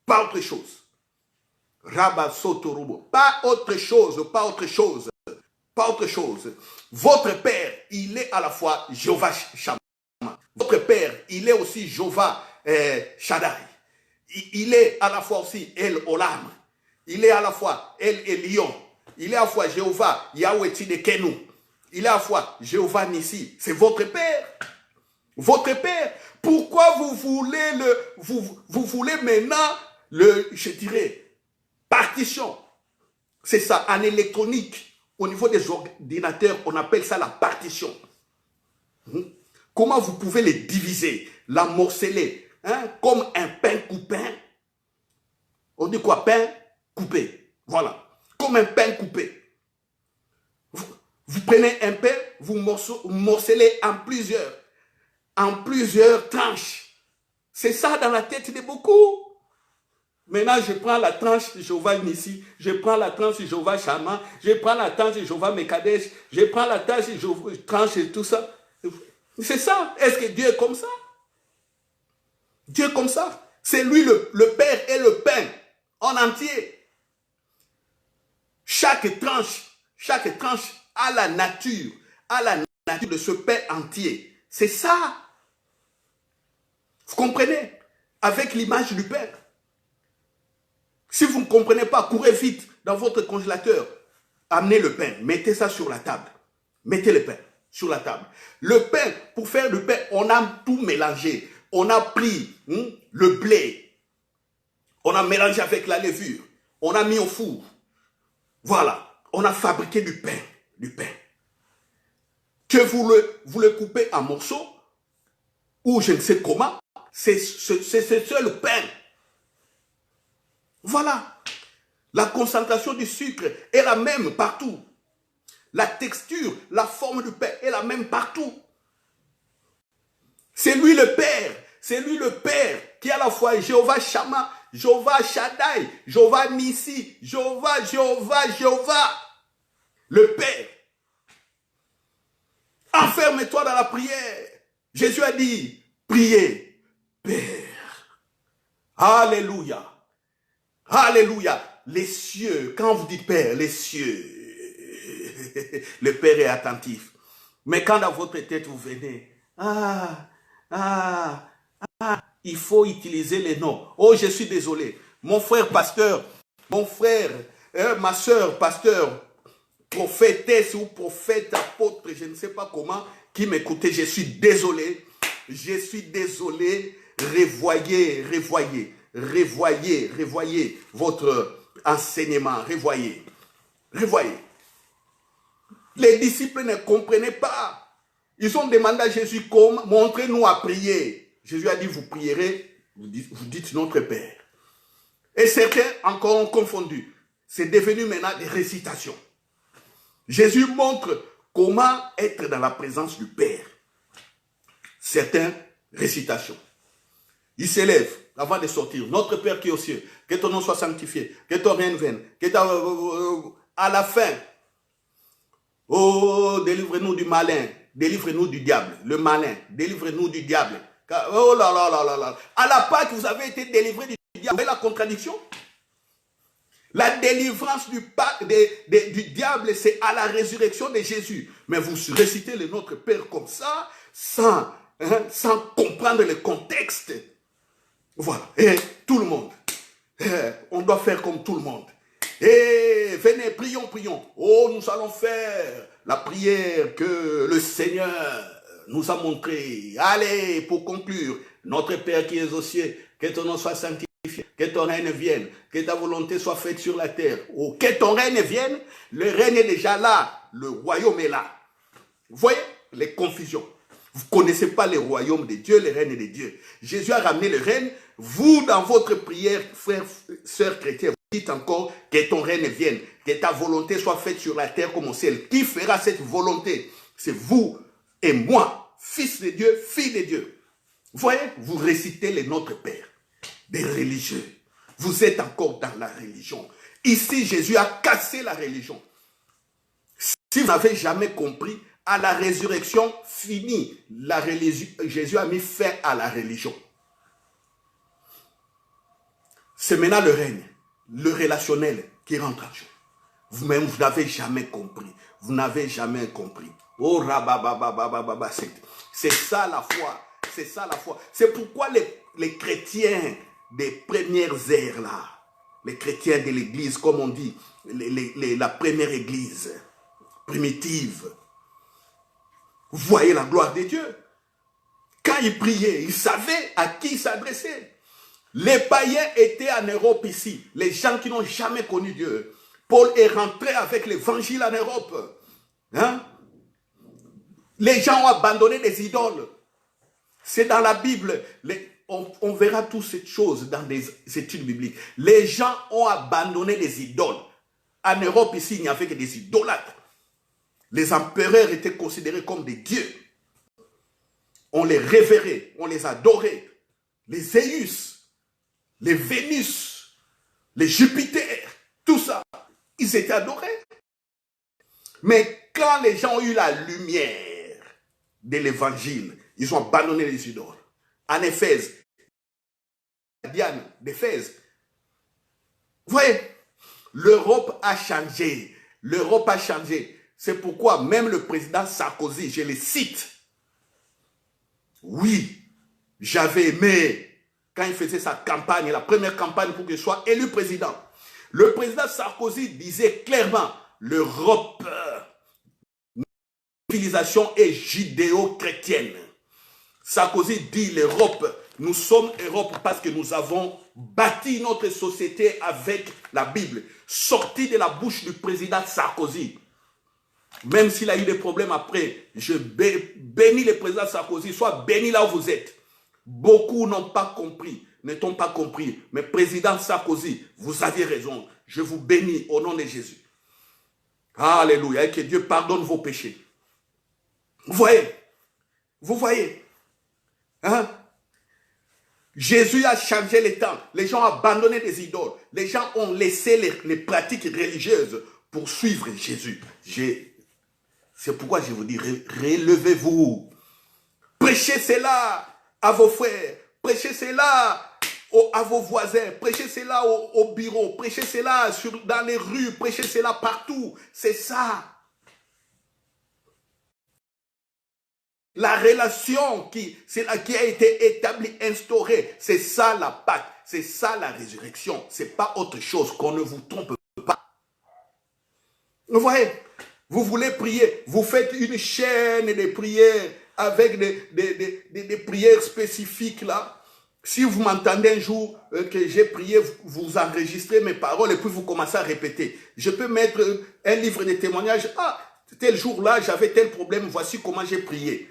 Pas autre chose. Rabba Sotorubo. Pas autre chose, pas autre chose. Pas autre chose. Votre Père, il est à la fois Jéhovah Shammah. Votre Père, il est aussi Jéhovah Shaddai. Il est à la fois aussi El Olam. Il est à la fois El Elion. Il est à la fois Jéhovah Yahweh Tidekenu. Il est à la fois Jéhovah Nissi. C'est votre Père. Votre Père. Pourquoi vous voulez maintenant je dirais, partition. C'est ça, en électronique. Au niveau des ordinateurs, on appelle ça la partition. Comment vous pouvez les diviser, la morceler, comme un pain coupé. On dit quoi? Pain coupé. Voilà. Comme un pain coupé. Vous prenez un pain, vous morcelez en plusieurs tranches. C'est ça dans la tête de beaucoup. Maintenant, je prends la tranche de Jéhovah Nissi, je prends la tranche de Jéhovah Shammah, je prends la tranche de Jéhovah Mekadesh, je prends la tranche de Jéhovah, tranche et tout ça. C'est ça. Est-ce que Dieu est comme ça? Dieu est comme ça. C'est lui le Père et le pain en entier. Chaque tranche a la nature de ce pain entier. C'est ça. Vous comprenez? Avec l'image du Père. Si vous ne comprenez pas, courez vite dans votre congélateur. Amenez le pain, mettez ça sur la table. Mettez le pain sur la table. Le pain, pour faire du pain, on a tout mélangé. On a pris le blé. On a mélangé avec la levure. On a mis au four. Voilà. On a fabriqué du pain. Du pain. Que vous le coupez en morceaux, ou je ne sais comment, c'est le pain. Voilà. La concentration du sucre est la même partout. La texture, la forme du pain est la même partout. C'est lui le Père. C'est lui le Père qui est à la fois Jéhovah Shammah, Jéhovah Shaddai, Jéhovah Nissi, Jéhovah. Le Père. Enferme-toi dans la prière. Jésus a dit, priez, Père. Alléluia. Alléluia. Les cieux, quand vous dites Père, les cieux, le Père est attentif. Mais quand dans votre tête vous venez, il faut utiliser les noms. Oh, je suis désolé. Mon frère pasteur, ma soeur pasteur, prophétesse ou prophète, apôtre, je ne sais pas comment, qui m'écoutait, je suis désolé. je suis désolé, revoyez votre enseignement, revoyez. Les disciples ne comprenaient pas. Ils ont demandé à Jésus, montrez-nous à prier. Jésus a dit, vous prierez, vous dites notre Père. Et certains encore ont confondu. C'est devenu maintenant des récitations. Jésus montre comment être dans la présence du Père. Certaines récitations. Il s'élève avant de sortir. Notre Père qui est aux cieux, que ton nom soit sanctifié, que ton règne vienne, à la fin, oh, délivre-nous du malin, délivre-nous du diable, le malin, délivre-nous du diable. Oh là là là là là. À la Pâque, vous avez été délivré du diable. Vous voyez la contradiction? La délivrance du diable, c'est à la résurrection de Jésus. Mais vous récitez le Notre Père comme ça, sans comprendre le contexte. Voilà. Et tout le monde. On doit faire comme tout le monde. Et venez, prions. Oh, nous allons faire la prière que le Seigneur nous a montrée. Allez, pour conclure, notre Père qui es aux cieux, que ton nom soit sanctifié. Que ton règne vienne, que ta volonté soit faite sur la terre. Oh, que ton règne vienne, le règne est déjà là, le royaume est là. Vous voyez les confusions. Vous ne connaissez pas le royaume de Dieu, le règne de Dieu. Jésus a ramené le règne. Vous, dans votre prière, frères, sœurs chrétiens, vous dites encore que ton règne vienne, que ta volonté soit faite sur la terre comme au ciel. Qui fera cette volonté? C'est vous et moi, fils de Dieu, fille de Dieu. Vous voyez, vous récitez le Notre Père. Des religieux. Vous êtes encore dans la religion. Ici, Jésus a cassé la religion. Si vous n'avez jamais compris, à la résurrection finie, Jésus a mis fin à la religion. C'est maintenant le règne, le relationnel qui rentre en jeu. Vous-même, vous n'avez jamais compris. Vous n'avez jamais compris. Oh, rababababababa, c'est ça la foi. C'est ça la foi. C'est pourquoi les chrétiens des premières ères là, les chrétiens de l'église, comme on dit, la première église primitive, vous voyez la gloire de Dieu. Quand ils priaient, ils savaient à qui ils s'adressaient. Les païens étaient en Europe ici, les gens qui n'ont jamais connu Dieu. Paul est rentré avec l'évangile en Europe. Hein? Les gens ont abandonné les idoles. C'est dans la Bible. On verra toutes ces choses dans des études bibliques. Les gens ont abandonné les idoles. En Europe, ici, il n'y avait que des idolâtres. Les empereurs étaient considérés comme des dieux. On les révérait, on les adorait. Les Zéus, les Vénus, les Jupiter, tout ça, ils étaient adorés. Mais quand les gens ont eu la lumière de l'évangile, ils ont abandonné les idoles. En Éphèse, Diane d'Éphèse. Vous voyez, l'Europe a changé. L'Europe a changé. C'est pourquoi même le président Sarkozy, je le cite. Oui, j'avais aimé quand il faisait sa campagne, la première campagne pour qu'il soit élu président. Le président Sarkozy disait clairement, l'Europe, civilisation est judéo-chrétienne. Sarkozy dit l'Europe, nous sommes Europe parce que nous avons bâti notre société avec la Bible, sorti de la bouche du président Sarkozy. Même s'il a eu des problèmes après, je bénis le président Sarkozy, soit béni là où vous êtes. Beaucoup n'ont pas compris, n'ont pas compris. Mais président Sarkozy, vous aviez raison. Je vous bénis au nom de Jésus. Alléluia, et que Dieu pardonne vos péchés. Vous voyez, hein? Jésus a changé les temps. Les gens ont abandonné les idoles. Les gens ont laissé les pratiques religieuses pour suivre Jésus. C'est pourquoi je vous dis, relevez-vous. Prêchez cela à vos frères. Prêchez cela à vos voisins. Prêchez cela au bureau. Prêchez cela dans les rues. Prêchez cela partout. C'est ça. La relation qui a été établie, instaurée, c'est ça la Pâque, c'est ça la résurrection. Ce n'est pas autre chose, qu'on ne vous trompe pas. Vous voyez, vous voulez prier, vous faites une chaîne de prières avec des prières spécifiques là. Si vous m'entendez un jour que j'ai prié, vous enregistrez mes paroles et puis vous commencez à répéter. Je peux mettre un livre de témoignages. Ah, tel jour-là, j'avais tel problème, voici comment j'ai prié.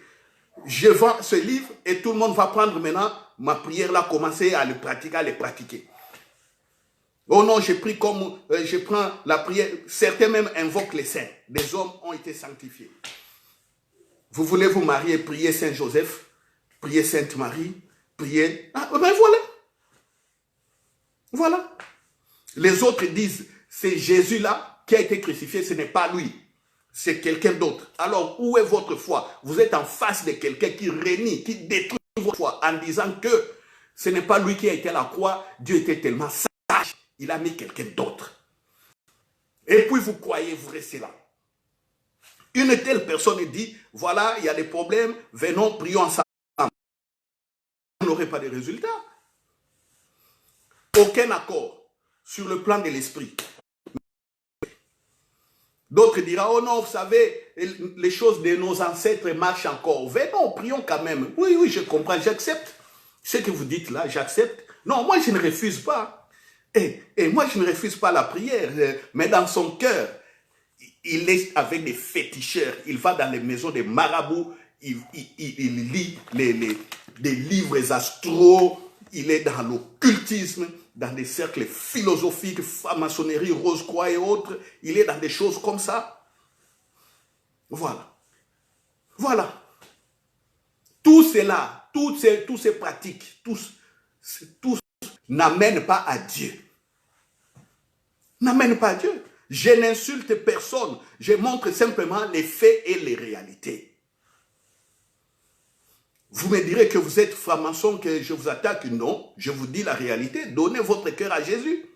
Je vends ce livre et tout le monde va prendre maintenant ma prière là, commencer à le pratiquer, à les pratiquer. Oh non, j'ai pris comme, je prends la prière. Certains même invoquent les saints. Des hommes ont été sanctifiés. Vous voulez vous marier, priez Saint Joseph, priez Sainte Marie, priez. Ah, ben voilà. Voilà. Les autres disent, c'est Jésus là qui a été crucifié, ce n'est pas lui. C'est quelqu'un d'autre. Alors, où est votre foi? Vous êtes en face de quelqu'un qui renie, qui détruit votre foi en disant que ce n'est pas lui qui a été à la croix. Dieu était tellement sage, il a mis quelqu'un d'autre. Et puis vous croyez, vous restez là. Une telle personne dit, voilà, il y a des problèmes, venons, prions ensemble. Vous n'aurez pas de résultats. Aucun accord sur le plan de l'esprit. D'autres diront, oh non, vous savez, les choses de nos ancêtres marchent encore. Venons, prions quand même. Oui, oui, je comprends, j'accepte. Ce que vous dites là, j'accepte. Non, moi je ne refuse pas. Et moi je ne refuse pas la prière. Mais dans son cœur, il est avec des féticheurs. Il va dans les maisons des marabouts. Il lit des livres astraux. Il est dans l'occultisme, dans des cercles philosophiques, franc-maçonnerie, Rose-Croix et autres. Il est dans des choses comme ça. Voilà. Voilà. Tout cela, toutes ces pratiques, tous n'amènent pas à Dieu. N'amènent pas à Dieu. Je n'insulte personne. Je montre simplement les faits et les réalités. Vous me direz que vous êtes franc-maçon, que je vous attaque. Non, je vous dis la réalité. Donnez votre cœur à Jésus.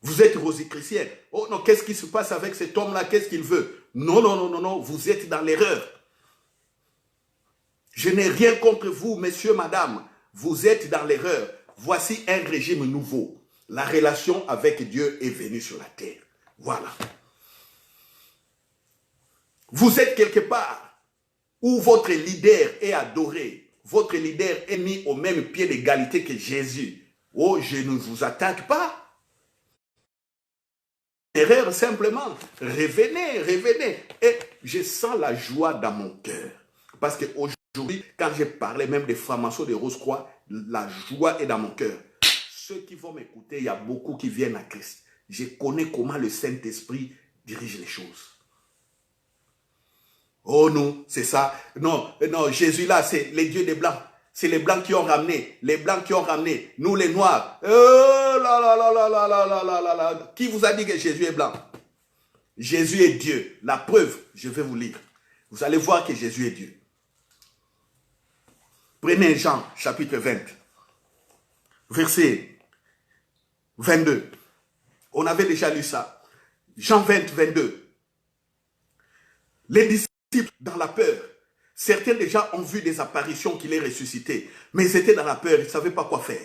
Vous êtes rosicruciens. Oh non, qu'est-ce qui se passe avec cet homme-là? Qu'est-ce qu'il veut? Non, non, non, non, non, vous êtes dans l'erreur. Je n'ai rien contre vous, messieurs, madame. Vous êtes dans l'erreur. Voici un régime nouveau. La relation avec Dieu est venue sur la terre. Voilà. Vous êtes quelque part où votre leader est adoré. Votre leader est mis au même pied d'égalité que Jésus. Oh, je ne vous attaque pas. Erreur simplement. Revenez, revenez. Et je sens la joie dans mon cœur. Parce qu'aujourd'hui, quand j'ai parlé même des francs-maçons de Rose-Croix, la joie est dans mon cœur. Ceux qui vont m'écouter, il y a beaucoup qui viennent à Christ. Je connais comment le Saint-Esprit dirige les choses. Oh non, c'est ça. Non, non, Jésus là, c'est les dieux des Blancs. C'est les Blancs qui ont ramené. Les Blancs qui ont ramené. Nous les Noirs. Oh là là là là là là là là là là. Qui vous a dit que Jésus est blanc? Jésus est Dieu. La preuve, je vais vous lire. Vous allez voir que Jésus est Dieu. Prenez Jean, chapitre 20. Verset 22. On avait déjà lu ça. Jean 20, 22. Les disciples dans la peur. Certains déjà ont vu des apparitions qu'il est ressuscité. Mais ils étaient dans la peur, ils ne savaient pas quoi faire.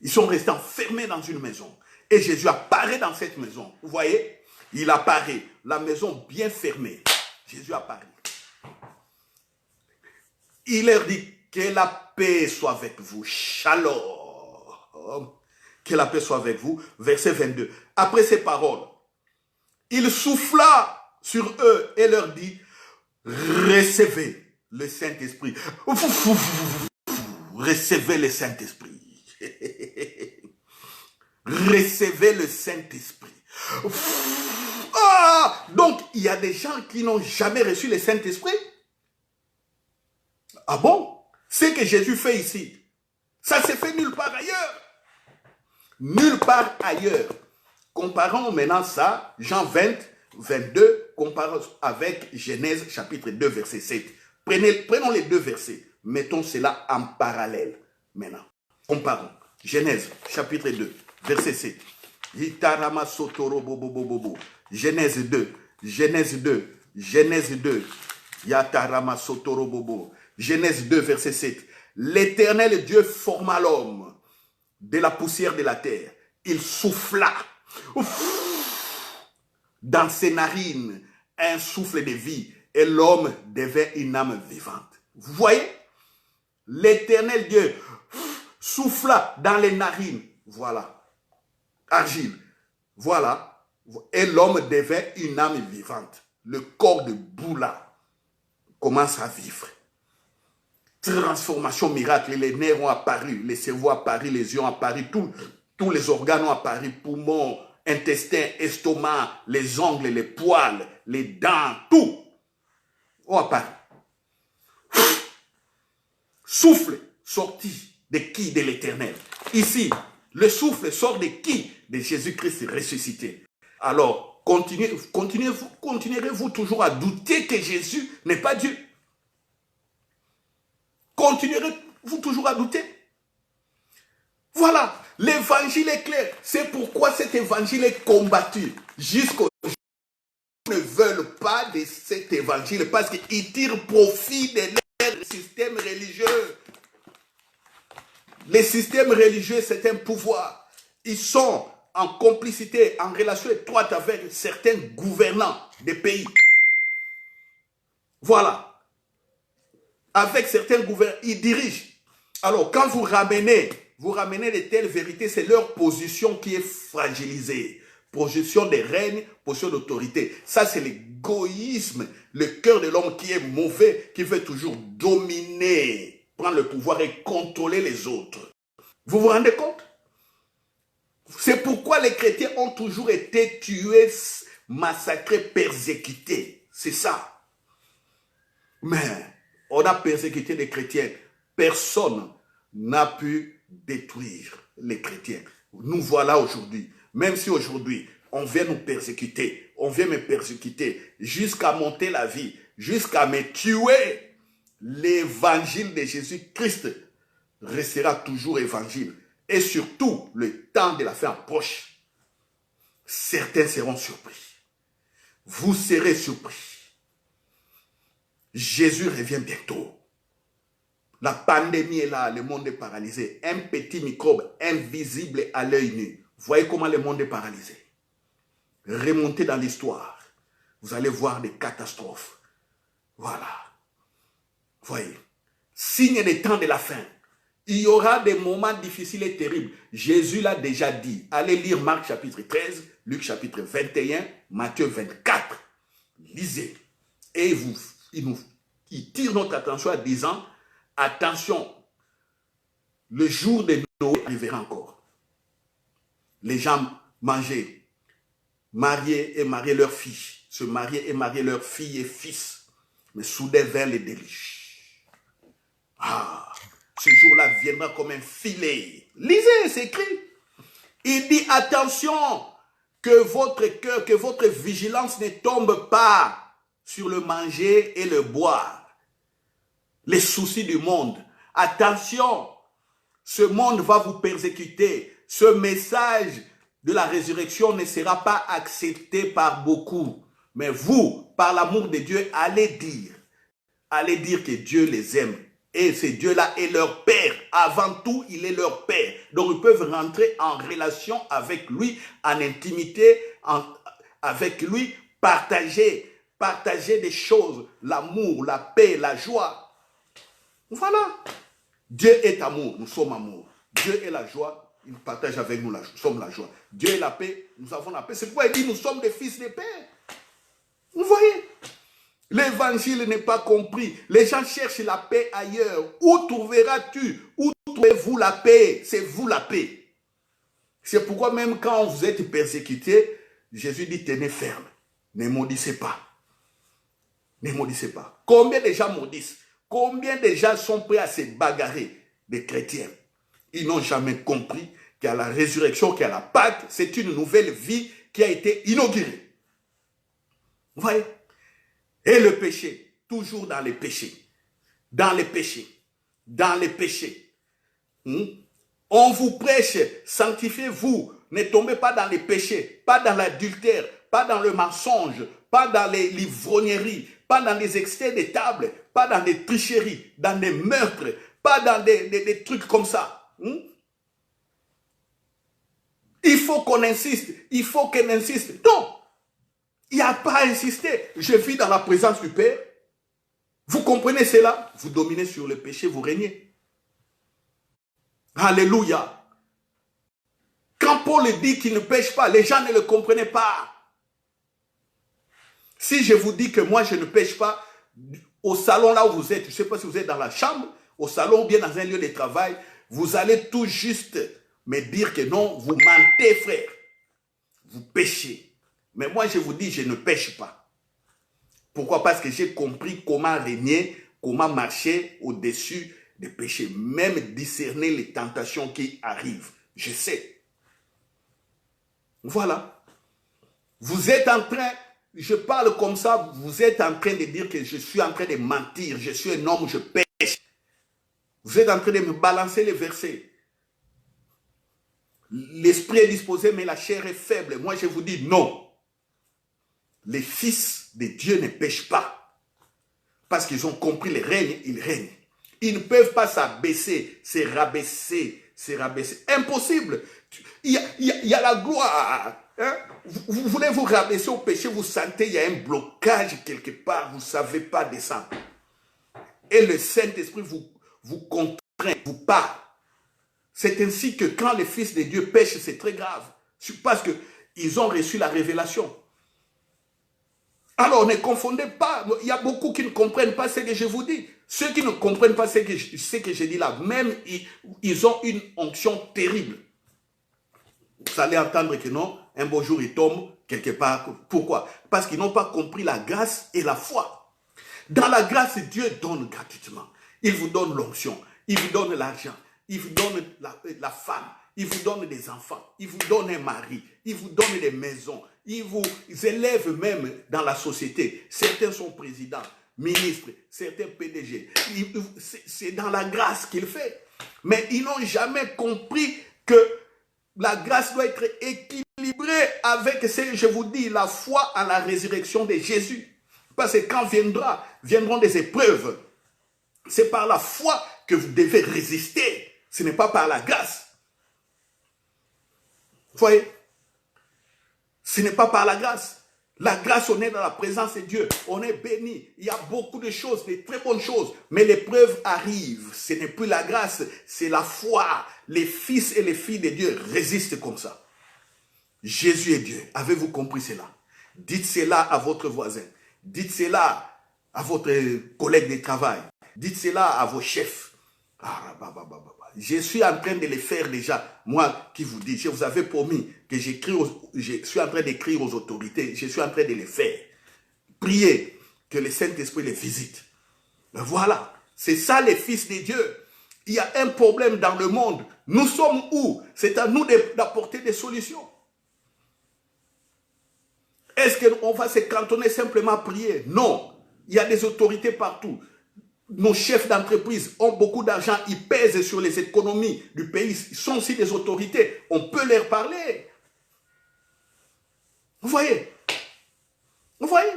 Ils sont restés enfermés dans une maison. Et Jésus apparaît dans cette maison. Vous voyez? Il apparaît. La maison bien fermée. Jésus apparaît. Il leur dit que la paix soit avec vous. Shalom. Que la paix soit avec vous. Verset 22. Après ces paroles, il souffla sur eux et leur dit, recevez le Saint-Esprit. Recevez le Saint-Esprit. Recevez le Saint-Esprit. Ah, donc, il y a des gens qui n'ont jamais reçu le Saint-Esprit. Ah bon? Ce que Jésus fait ici, ça s'est fait nulle part ailleurs. Nulle part ailleurs. Comparons maintenant ça, Jean 20, 22, comparons avec Genèse chapitre 2, verset 7. Prenons les deux versets, mettons cela en parallèle. Maintenant, comparons. Genèse chapitre 2, verset 7. Genèse 2, Genèse 2, Genèse 2. Yatarama Sotorobobo. Genèse 2, verset 7. L'Éternel Dieu forma l'homme de la poussière de la terre. Il souffla dans ses narines un souffle de vie et l'homme devint une âme vivante. Vous voyez? L'Éternel Dieu souffla dans les narines. Voilà. Argile. Voilà. Et l'homme devint une âme vivante. Le corps de Boula commence à vivre. Transformation miracle. Les nerfs ont apparu, les cerveaux ont apparu, les yeux ont apparu, tous les organes ont apparu, poumons, intestins, estomac, les ongles, les poils, les dents, tout ont apparu. Souffle sorti de qui? De l'Éternel. Ici, le souffle sort de qui? De Jésus-Christ ressuscité. Alors, continuerez-vous toujours à douter que Jésus n'est pas Dieu? Continuerez-vous toujours à douter? Voilà, l'évangile est clair. C'est pourquoi cet évangile est combattu. Jusqu'au jour où ils ne veulent pas de cet évangile parce qu'ils tirent profit de leur système religieux. Les systèmes religieux, c'est un pouvoir. Ils sont en complicité, en relation étroite avec certains gouvernants des pays. Voilà. Avec certains gouvernants, ils dirigent. Alors, quand vous ramenez de telles vérités, c'est leur position qui est fragilisée. Position de règne, position d'autorité. Ça, c'est l'égoïsme, le cœur de l'homme qui est mauvais, qui veut toujours dominer, prendre le pouvoir et contrôler les autres. Vous vous rendez compte? C'est pourquoi les chrétiens ont toujours été tués, massacrés, persécutés. C'est ça. Mais on a persécuté les chrétiens. Personne n'a pu détruire les chrétiens. Nous voilà aujourd'hui. Même si aujourd'hui, on vient nous persécuter, on vient me persécuter, jusqu'à monter la vie, jusqu'à me tuer, l'évangile de Jésus-Christ restera toujours évangile. Et surtout, le temps de la fin approche. Certains seront surpris. Vous serez surpris. Jésus revient bientôt. La pandémie est là, le monde est paralysé. Un petit microbe invisible à l'œil nu. Voyez comment le monde est paralysé. Remontez dans l'histoire. Vous allez voir des catastrophes. Voilà. Voyez. Signe des temps de la fin. Il y aura des moments difficiles et terribles. Jésus l'a déjà dit. Allez lire Marc chapitre 13, Luc chapitre 21, Matthieu 24. Lisez. Et il tire notre attention en disant, attention, le jour de Noé arrivera encore. Les gens mangeaient, mariaient et mariaient leurs filles, se mariaient et mariaient leurs filles et fils, mais soudain vers les déluge. Ah, ce jour-là viendra comme un filet. Lisez, c'est écrit. Il dit, attention, que votre cœur, que votre vigilance ne tombe pas sur le manger et le boire. Les soucis du monde. Attention, ce monde va vous persécuter. Ce message de la résurrection ne sera pas accepté par beaucoup. Mais vous, par l'amour de Dieu, allez dire que Dieu les aime. Et ce Dieu-là est leur Père. Avant tout, il est leur Père. Donc, ils peuvent rentrer en relation avec lui, en intimité, avec lui, partager des choses, l'amour, la paix, la joie. Voilà. Dieu est amour, nous sommes amour. Dieu est la joie, il partage avec nous, nous sommes la joie. Dieu est la paix, nous avons la paix. C'est pourquoi il dit, nous sommes des fils de paix. Vous voyez? L'évangile n'est pas compris. Les gens cherchent la paix ailleurs. Où trouveras-tu? Où trouvez-vous la paix? C'est vous la paix. C'est pourquoi même quand vous êtes persécuté, Jésus dit, tenez ferme. Ne maudissez pas. Ne maudissez pas. Combien de gens maudissent? Combien de gens sont prêts à se bagarrer, des chrétiens? Ils n'ont jamais compris qu'à la résurrection, qu'à la Pâque, c'est une nouvelle vie qui a été inaugurée. Vous voyez? Et le péché, toujours dans les péchés. Dans les péchés. Dans les péchés. On vous prêche, sanctifiez-vous. Ne tombez pas dans les péchés, pas dans l'adultère, pas dans le mensonge, pas dans les livrogneries, pas dans les excès de table, pas dans les tricheries, dans les meurtres, pas dans des trucs comme ça. Il faut qu'on insiste, il faut qu'on insiste. Non, il n'y a pas à insister. Je vis dans la présence du Père. Vous comprenez cela? Vous dominez sur le péché, vous régnez. Alléluia. Quand Paul dit qu'il ne pêche pas, les gens ne le comprenaient pas. Si je vous dis que moi je ne pêche pas, au salon là où vous êtes, je ne sais pas si vous êtes dans la chambre, au salon ou bien dans un lieu de travail, vous allez tout juste me dire que non, vous mentez frère. Vous péchez. Mais moi je vous dis, je ne pêche pas. Pourquoi? Parce que j'ai compris comment régner, comment marcher au-dessus des péchés, même discerner les tentations qui arrivent. Je sais. Voilà. Vous êtes en train, je parle comme ça, vous êtes en train de dire que je suis en train de mentir, je suis un homme, je pêche. Vous êtes en train de me balancer les versets. L'esprit est disposé, mais la chair est faible. Moi, je vous dis non. Les fils de Dieu ne pêchent pas. Parce qu'ils ont compris le règne, ils règnent. Ils ne peuvent pas s'abaisser, se rabaisser, se rabaisser. Impossible. Il y a la gloire. Hein? Vous voulez vous rabaisser au péché, vous sentez il y a un blocage quelque part, vous ne savez pas descendre. Et le Saint-Esprit vous contraint, vous parle. C'est ainsi que quand les fils de Dieu pêchent, c'est très grave. Parce qu'ils ont reçu la révélation. Alors ne confondez pas. Il y a beaucoup qui ne comprennent pas ce que je vous dis. Ceux qui ne comprennent pas ce que je dis là, même ils ont une onction terrible. Vous allez entendre que non, un beau jour ils tombent quelque part. Pourquoi? Parce qu'ils n'ont pas compris la grâce et la foi. Dans la grâce, Dieu donne gratuitement. Il vous donne l'onction, il vous donne l'argent, il vous donne la femme, il vous donne des enfants, il vous donne un mari, il vous donne des maisons, il vous élève même dans la société. Certains sont présidents, ministres, certains PDG. C'est dans la grâce qu'il fait. Mais ils n'ont jamais compris que la grâce doit être équilibrée avec, je vous dis, la foi en la résurrection de Jésus. Parce que quand viendront des épreuves, c'est par la foi que vous devez résister. Ce n'est pas par la grâce. Vous voyez? Ce n'est pas par la grâce. La grâce, on est dans la présence de Dieu. On est béni. Il y a beaucoup de choses, de très bonnes choses. Mais l'épreuve arrive. Ce n'est plus la grâce, c'est la foi. Les fils et les filles de Dieu résistent comme ça. Jésus est Dieu. Avez-vous compris cela? Dites cela à votre voisin. Dites cela à votre collègue de travail. Dites cela à vos chefs. Je suis en train de le faire déjà. Moi qui vous dis, je vous avais promis que je suis en train d'écrire aux autorités. Je suis en train de le faire. Priez que le Saint-Esprit les visite. Voilà. C'est ça les fils de Dieu. Il y a un problème dans le monde. Nous sommes où? C'est à nous d'apporter des solutions. Est-ce qu'on va se cantonner simplement à prier? Non. Il y a des autorités partout. Nos chefs d'entreprise ont beaucoup d'argent, ils pèsent sur les économies du pays. Ils sont aussi des autorités. On peut leur parler. Vous voyez? Vous voyez?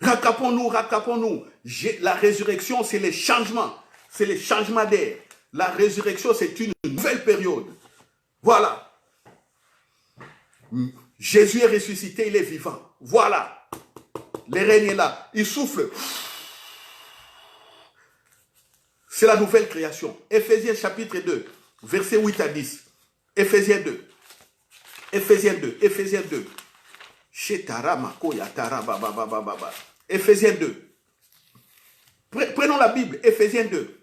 Rattrapons-nous, rattrapons-nous. La résurrection, c'est le changement. C'est le changement d'air. La résurrection, c'est une nouvelle période. Voilà. Jésus est ressuscité, il est vivant. Voilà. Le règne est là. Il souffle. C'est la nouvelle création. Éphésiens chapitre 2, versets 8 à 10. Éphésiens 2. Éphésiens 2. Éphésiens 2. Éphésiens 2. Prenons la Bible. Éphésiens 2.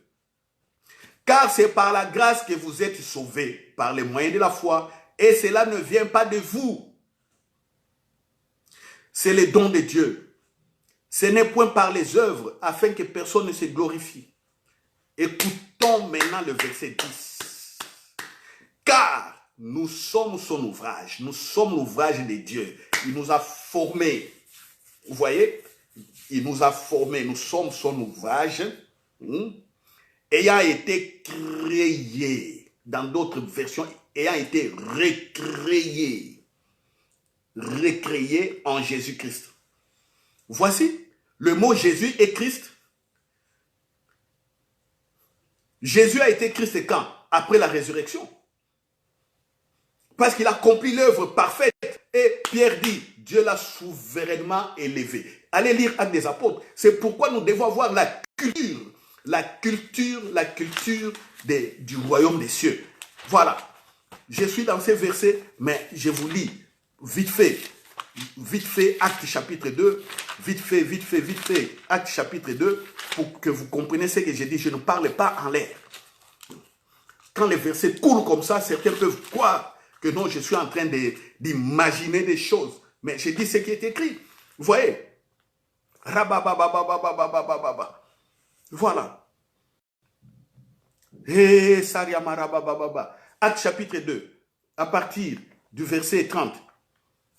Car c'est par la grâce que vous êtes sauvés, par les moyens de la foi, et cela ne vient pas de vous. C'est le don de Dieu. Ce n'est point par les œuvres, afin que personne ne se glorifie. Écoutons maintenant le verset 10. Car nous sommes son ouvrage. Nous sommes l'ouvrage de Dieu. Il nous a formés. Vous voyez? Il nous a formés. Nous sommes son ouvrage. Ayant été créés. Dans d'autres versions, ayant été recréés. Recréés en Jésus-Christ. Voici, le mot Jésus est Christ. Jésus a été Christ quand? Après la résurrection. Parce qu'il a accompli l'œuvre parfaite. Et Pierre dit, Dieu l'a souverainement élevé. Allez lire Actes des Apôtres. C'est pourquoi nous devons avoir la culture du royaume des cieux. Voilà. Je suis dans ces versets, mais je vous lis vite fait, Actes chapitre 2, vite fait, Actes chapitre 2, pour que vous compreniez ce que j'ai dit. Je ne parle pas en l'air. Quand les versets coulent comme ça, certains peuvent croire que non, je suis en train d'imaginer des choses. Mais j'ai dit ce qui est écrit. Vous voyez? Rabababababababababa. Voilà. Et Sariamarabababa. Acte chapitre 2, à partir du verset 30,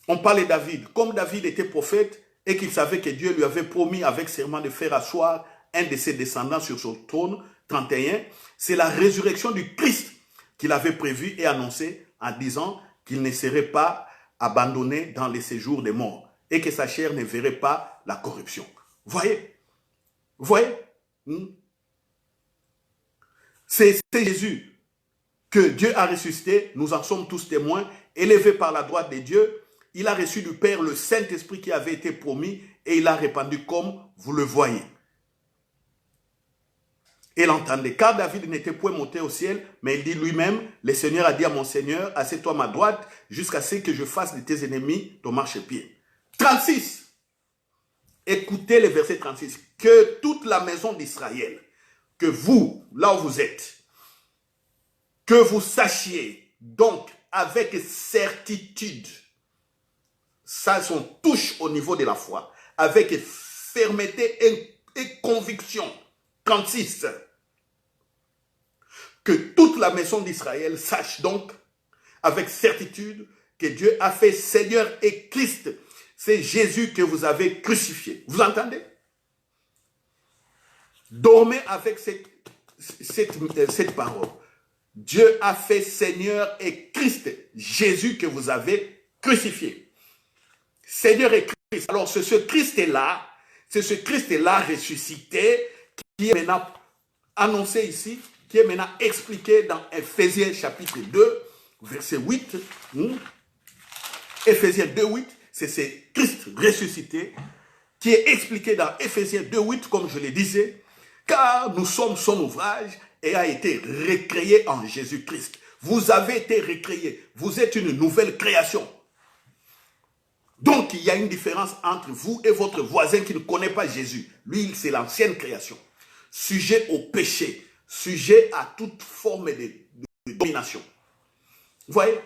on parle de David. Comme David était prophète et qu'il savait que Dieu lui avait promis avec serment de faire asseoir un de ses descendants sur son trône, 31, c'est la résurrection du Christ qu'il avait prévu et annoncé en disant qu'il ne serait pas abandonné dans les séjours des morts et que sa chair ne verrait pas la corruption. Voyez? Vous voyez? C'est Jésus que Dieu a ressuscité, nous en sommes tous témoins, élevé par la droite de Dieu. Il a reçu du Père le Saint-Esprit qui avait été promis et il l'a répandu comme vous le voyez. Et l'entendez, car David n'était point monté au ciel, mais il dit lui-même, le Seigneur a dit à mon Seigneur, assieds-toi à ma droite, jusqu'à ce que je fasse de tes ennemis ton marchepied. 36. Écoutez le verset 36. Que toute la maison d'Israël, que vous, là où vous êtes, que vous sachiez donc avec certitude, ça on touche au niveau de la foi, avec fermeté et conviction. 36. Que toute la maison d'Israël sache donc avec certitude que Dieu a fait Seigneur et Christ. C'est Jésus que vous avez crucifié. Vous entendez? Dormez avec cette parole. Dieu a fait Seigneur et Christ, Jésus que vous avez crucifié. Seigneur et Christ. Alors c'est ce Christ-là ressuscité qui est maintenant annoncé ici, qui est maintenant expliqué dans Ephésiens chapitre 2, verset 8. Ephésiens 2, 8, c'est ce Christ ressuscité qui est expliqué dans Ephésiens 2, 8, comme je le disais, car nous sommes son ouvrage et a été recréé en Jésus-Christ. Vous avez été recréé. Vous êtes une nouvelle création. Donc, il y a une différence entre vous et votre voisin qui ne connaît pas Jésus. Lui, c'est l'ancienne création. Sujet au péché. Sujet à toute forme de domination. Vous voyez?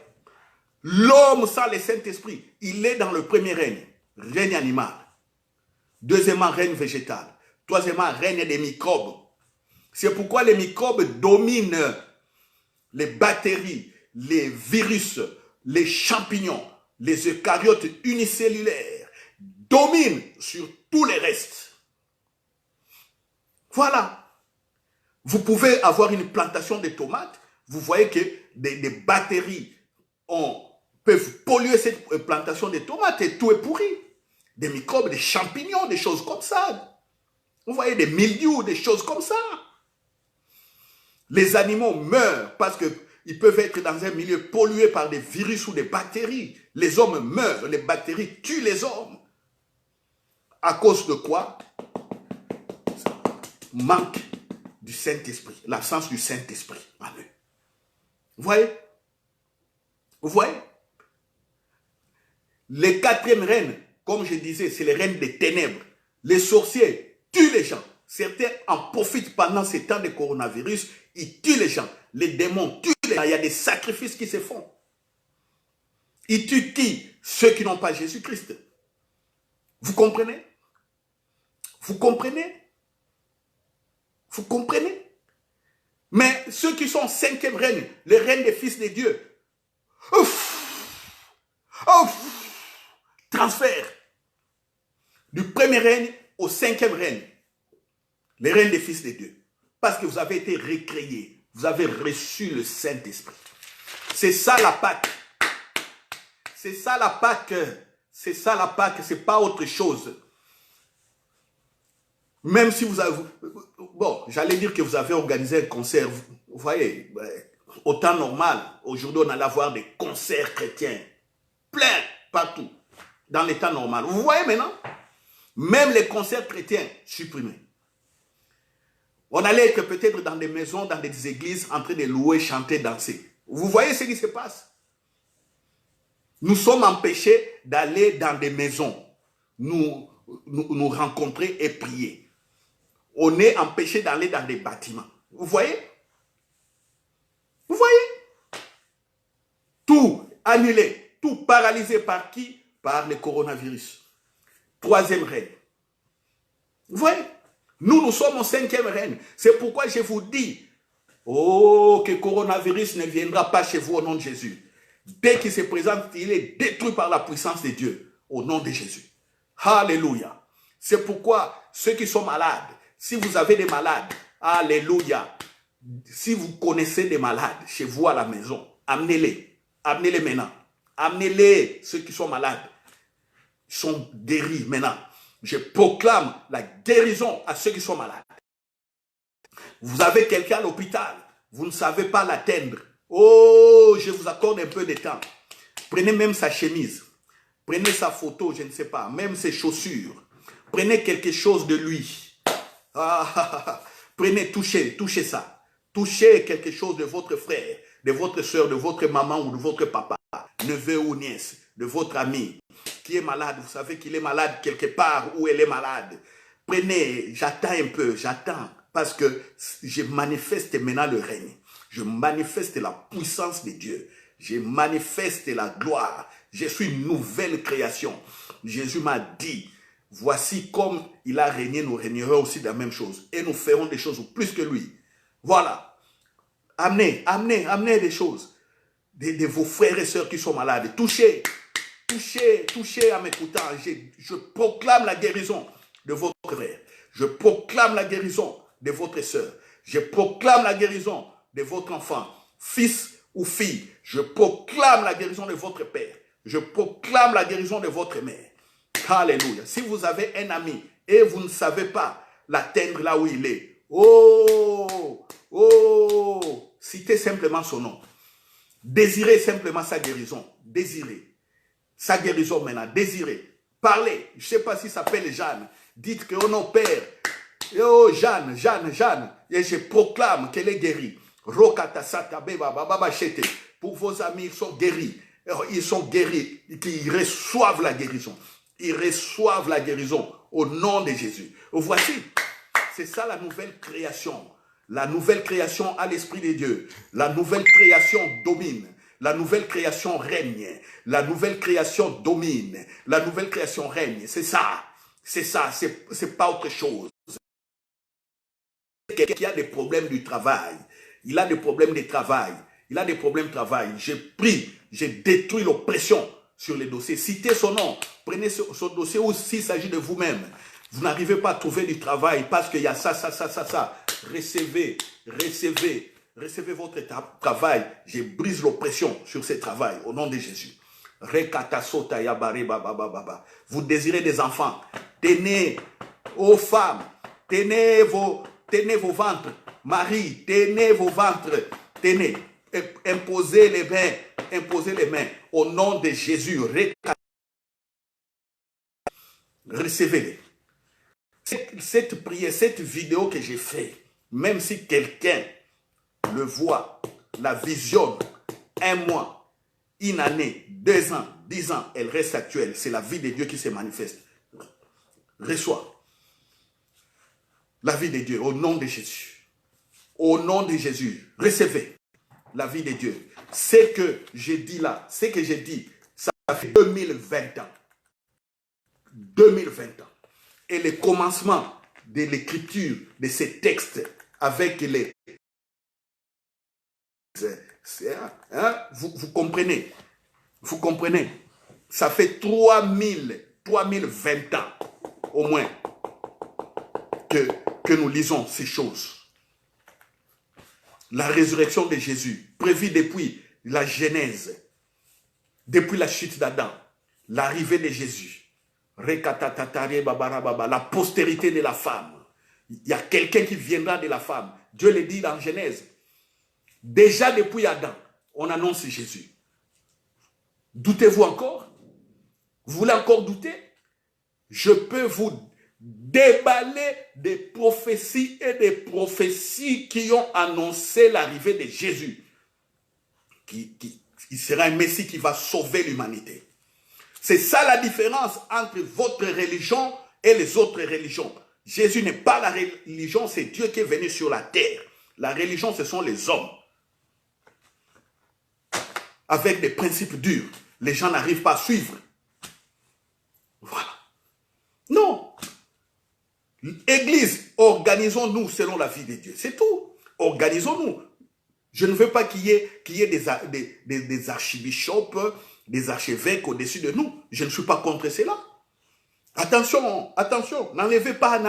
L'homme sans le Saint-Esprit, il est dans le premier règne. Règne animal. Deuxièmement, règne végétal. Troisièmement, règne des microbes. C'est pourquoi les microbes dominent les bactéries, les virus, les champignons, les eucaryotes unicellulaires, dominent sur tous les restes. Voilà. Vous pouvez avoir une plantation de tomates, vous voyez que des bactéries peuvent polluer cette plantation de tomates et tout est pourri. Des microbes, des champignons, des choses comme ça. Vous voyez des mildious, des choses comme ça. Les animaux meurent parce qu'ils peuvent être dans un milieu pollué par des virus ou des bactéries. Les hommes meurent, les bactéries tuent les hommes. À cause de quoi? Manque du Saint-Esprit, l'absence du Saint-Esprit en eux. Vous voyez? Vous voyez? Le quatrième règne, comme je disais, c'est le règne des ténèbres. Les sorciers tuent les gens. Certains en profitent pendant ces temps de coronavirus. Ils tuent les gens. Les démons tuent les gens. Il y a des sacrifices qui se font. Ils tuent qui? Ceux qui n'ont pas Jésus-Christ. Vous comprenez? Vous comprenez? Vous comprenez? Mais ceux qui sont au cinquième règne, le règne des fils de Dieu, transfert du premier règne au cinquième règne, le règne des fils de Dieu. Parce que vous avez été recréés, vous avez reçu le Saint-Esprit. C'est ça la Pâque. C'est ça la Pâque. C'est ça la Pâque, c'est pas autre chose. Même si vous avez... Bon, j'allais dire que vous avez organisé un concert. Vous voyez, Au temps normal, aujourd'hui, on allait avoir des concerts chrétiens. Plein, partout. Dans les temps normal. Vous voyez maintenant? Même les concerts chrétiens supprimés. On allait être peut-être dans des maisons, dans des églises, en train de louer, chanter, danser. Vous voyez ce qui se passe? Nous sommes empêchés d'aller dans des maisons, nous rencontrer et prier. On est empêchés d'aller dans des bâtiments. Vous voyez? Vous voyez? Tout annulé, tout paralysé par qui? Par le coronavirus. Troisième règne. Vous voyez? Nous sommes au cinquième règne. C'est pourquoi je vous dis, oh, que le coronavirus ne viendra pas chez vous au nom de Jésus. Dès qu'il se présente, il est détruit par la puissance de Dieu, au nom de Jésus. Alléluia. C'est pourquoi ceux qui sont malades, si vous avez des malades, alléluia. Si vous connaissez des malades chez vous à la maison, amenez-les. Amenez-les maintenant. Amenez-les, ceux qui sont malades. Ils sont guéris maintenant. Je proclame la guérison à ceux qui sont malades. Vous avez quelqu'un à l'hôpital, vous ne savez pas l'atteindre. Oh, je vous accorde un peu de temps. Prenez même sa chemise. Prenez sa photo, je ne sais pas, même ses chaussures. Prenez quelque chose de lui. Prenez, touchez ça. Touchez quelque chose de votre frère, de votre soeur, de votre maman ou de votre papa, neveu ou nièce, de votre ami qui est malade. Vous savez qu'il est malade quelque part où elle est malade. Prenez, j'attends un peu, j'attends. Parce que je manifeste maintenant le règne. Je manifeste la puissance de Dieu. Je manifeste la gloire. Je suis une nouvelle création. Jésus m'a dit, voici comme il a régné, nous régnerons aussi de la même chose. Et nous ferons des choses plus que lui. Voilà. Amenez des choses. De vos frères et sœurs qui sont malades. Touchez à m'écoutant. Je proclame la guérison de votre frère. Je proclame la guérison de votre sœur. Je proclame la guérison de votre enfant, fils ou fille. Je proclame la guérison de votre père. Je proclame la guérison de votre mère. Alléluia. Si vous avez un ami et vous ne savez pas l'atteindre là où il est, citez simplement son nom. Désirez simplement sa guérison. Désirez. Sa guérison maintenant. Désirez. Parlez. Je ne sais pas s'il s'appelle Jeanne. Dites que, oh non, Père, oh Jeanne, et je proclame qu'elle est guérie. Pour vos amis, ils sont guéris. Ils sont guéris. Ils reçoivent la guérison. Ils reçoivent la guérison au nom de Jésus. Voici, c'est ça la nouvelle création. La nouvelle création à l'Esprit de Dieu. La nouvelle création domine. La nouvelle création règne. La nouvelle création domine. La nouvelle création règne. C'est ça. C'est ça. C'est pas autre chose. Quelqu'un qui a des problèmes du travail. Il a des problèmes de travail. Il a des problèmes de travail. J'ai pris, j'ai détruit l'oppression sur les dossiers. Citez son nom. Prenez ce dossier ou s'il s'agit de vous-même. Vous n'arrivez pas à trouver du travail parce qu'il y a ça. Recevez votre travail. Je brise l'oppression sur ce travail au nom de Jésus. Vous désirez des enfants. Tenez, aux femmes, tenez vos ventres. Marie, tenez vos ventres. Tenez. Imposez les mains. Au nom de Jésus. Recevez-les. Cette prière, cette vidéo que j'ai faite, même si quelqu'un le voit, la visionne, 1 mois, 1 année, 2 ans, 10 ans, elle reste actuelle. C'est la vie de Dieu qui se manifeste. Reçois la vie de Dieu au nom de Jésus. Au nom de Jésus, recevez la vie de Dieu. Ce que j'ai dit là, ce que j'ai dit, ça fait 2020 ans. 2020 ans. Et le commencement de l'écriture de ces textes avec les... Vous comprenez? Vous comprenez? Ça fait 3020 ans au moins que nous lisons ces choses. La résurrection de Jésus, prévue depuis la Genèse, depuis la chute d'Adam, l'arrivée de Jésus, la postérité de la femme. Il y a quelqu'un qui viendra de la femme. Dieu le dit dans Genèse. Déjà depuis Adam, on annonce Jésus. Doutez-vous encore? Vous voulez encore douter? Je peux vous déballer des prophéties et des prophéties qui ont annoncé l'arrivée de Jésus. Il sera un Messie qui va sauver l'humanité. C'est ça la différence entre votre religion et les autres religions. Jésus n'est pas la religion, c'est Dieu qui est venu sur la terre. La religion, ce sont les hommes. Avec des principes durs. Les gens n'arrivent pas à suivre. Voilà. Non. Église, organisons-nous selon la vie de Dieu. C'est tout. Organisons-nous. Je ne veux pas qu'il y ait des archibishops, des archevêques au-dessus de nous. Je ne suis pas contre cela. Attention, attention, n'enlevez pas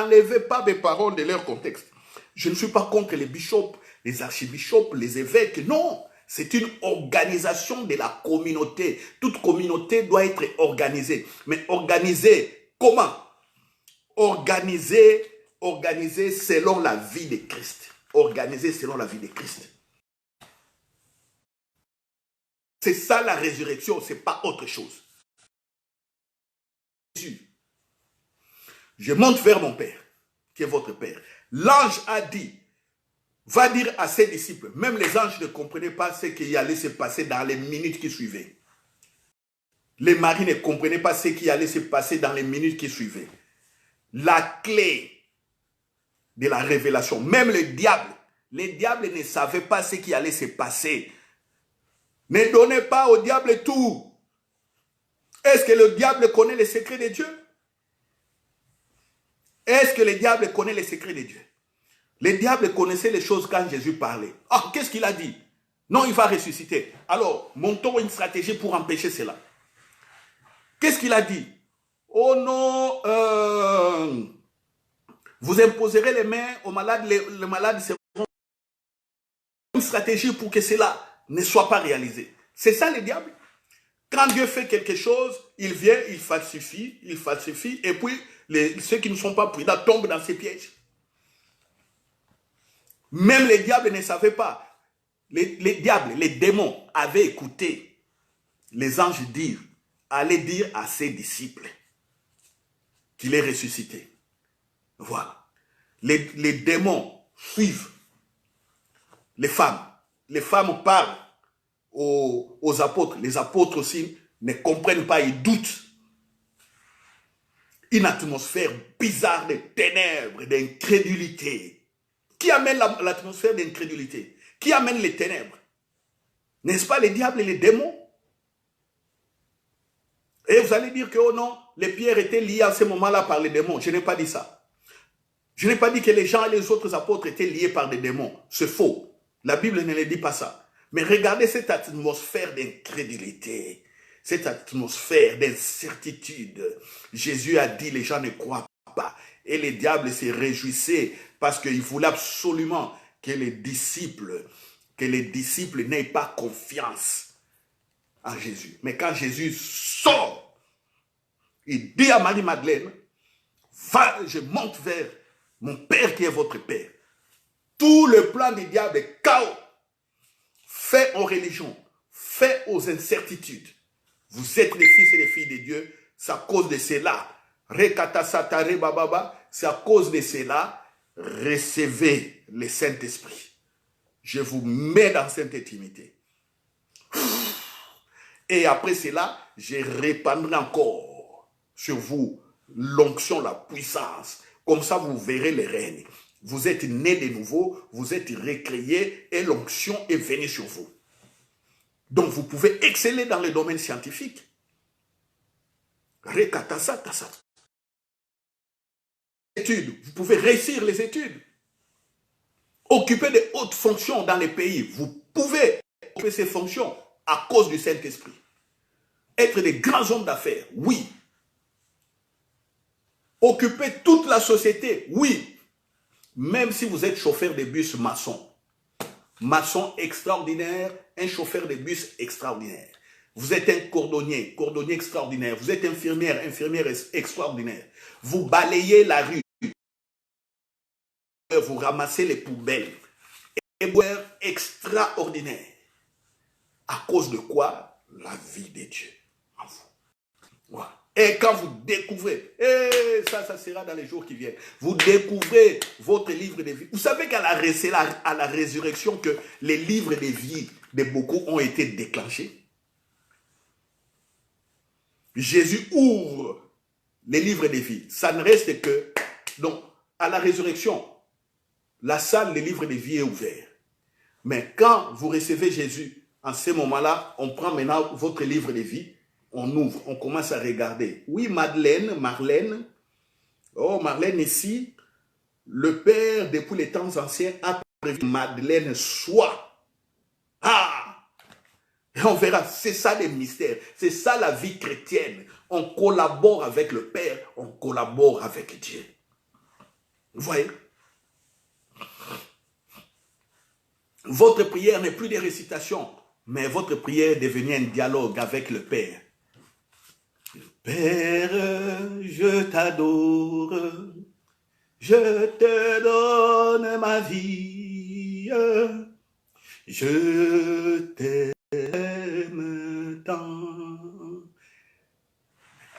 mes paroles de leur contexte. Je ne suis pas contre les bishops, les archibishops, les évêques. Non, c'est une organisation de la communauté. Toute communauté doit être organisée. Mais organisée comment? Organisée selon la vie de Christ. Organisée selon la vie de Christ. C'est ça la résurrection, ce n'est pas autre chose. Je monte vers mon Père, qui est votre Père. L'ange a dit, va dire à ses disciples, même les anges ne comprenaient pas ce qui allait se passer dans les minutes qui suivaient. Les maris ne comprenaient pas ce qui allait se passer dans les minutes qui suivaient. La clé de la révélation, même les diables ne savaient pas ce qui allait se passer. Ne donnez pas au diable tout. Est-ce que le diable connaît les secrets de Dieu? Est-ce que le diable connaît les secrets de Dieu? Le diable connaissait les choses quand Jésus parlait. Ah, qu'est-ce qu'il a dit? Non, il va ressusciter. Alors, montons une stratégie pour empêcher cela. Qu'est-ce qu'il a dit? Oh non, vous imposerez les mains aux malades, les malades seront... Une stratégie pour que cela ne soit pas réalisé. C'est ça le diable. Quand Dieu fait quelque chose, il vient, il falsifie, et puis ceux qui ne sont pas prudents tombent dans ses pièges. Même les diables ne savaient pas. Les diables, les démons avaient écouté les anges dire, allez dire à ses disciples qu'il est ressuscité. Voilà. Les démons suivent les femmes. Les femmes parlent aux apôtres. Les apôtres aussi ne comprennent pas, ils doutent. Une atmosphère bizarre de ténèbres, d'incrédulité. Qui amène l'atmosphère d'incrédulité? Qui amène les ténèbres? N'est-ce pas les diables et les démons? Et vous allez dire que, oh non, les pierres étaient liées à ce moment-là par les démons. Je n'ai pas dit ça. Je n'ai pas dit que les gens et les autres apôtres étaient liés par des démons. C'est faux. La Bible ne le dit pas ça. Mais regardez cette atmosphère d'incrédulité, cette atmosphère d'incertitude. Jésus a dit, les gens ne croient pas. Et les diables se réjouissaient parce qu'ils voulaient absolument que les disciples n'aient pas confiance en Jésus. Mais quand Jésus sort, il dit à Marie-Madeleine, va, je monte vers mon Père qui est votre Père. Tout le plan du diable est chaos. Fait aux religions, fait aux incertitudes. Vous êtes les fils et les filles de Dieu, c'est à cause de cela. C'est à cause de cela, recevez le Saint-Esprit. Je vous mets dans cette intimité. Et après cela, je répandrai encore sur vous l'onction, la puissance. Comme ça, vous verrez les règnes. Vous êtes nés de nouveau, vous êtes recréés et l'onction est venue sur vous. Donc, vous pouvez exceller dans le domaine scientifique. Études, vous pouvez réussir les études. Occuper de hautes fonctions dans les pays, vous pouvez occuper ces fonctions à cause du Saint-Esprit. Être des grands hommes d'affaires, oui. Occuper toute la société, oui. Même si vous êtes chauffeur de bus maçon. Maçon extraordinaire, un chauffeur de bus extraordinaire. Vous êtes un cordonnier extraordinaire. Vous êtes infirmière extraordinaire. Vous balayez la rue. Vous ramassez les poubelles. extraordinaire. À cause de quoi? La vie de Dieu en vous. Voilà. Et quand vous découvrez, et ça sera dans les jours qui viennent, vous découvrez votre livre de vie. Vous savez c'est à la résurrection que les livres de vie de beaucoup ont été déclenchés. Jésus ouvre les livres de vie. Ça ne reste que... Donc, à la résurrection, la salle des livres de vie est ouverte. Mais quand vous recevez Jésus, en ce moment-là, on prend maintenant votre livre de vie, on ouvre, on commence à regarder. Oui, Marlène. Oh, Marlène ici, le Père, depuis les temps anciens, a prévu que Madeleine soit. Ah! Et on verra, c'est ça les mystères, c'est ça la vie chrétienne. On collabore avec le Père, on collabore avec Dieu. Vous voyez? Votre prière n'est plus des récitations, mais votre prière est devenue un dialogue avec le Père. Père, je t'adore, je te donne ma vie, je t'aime tant.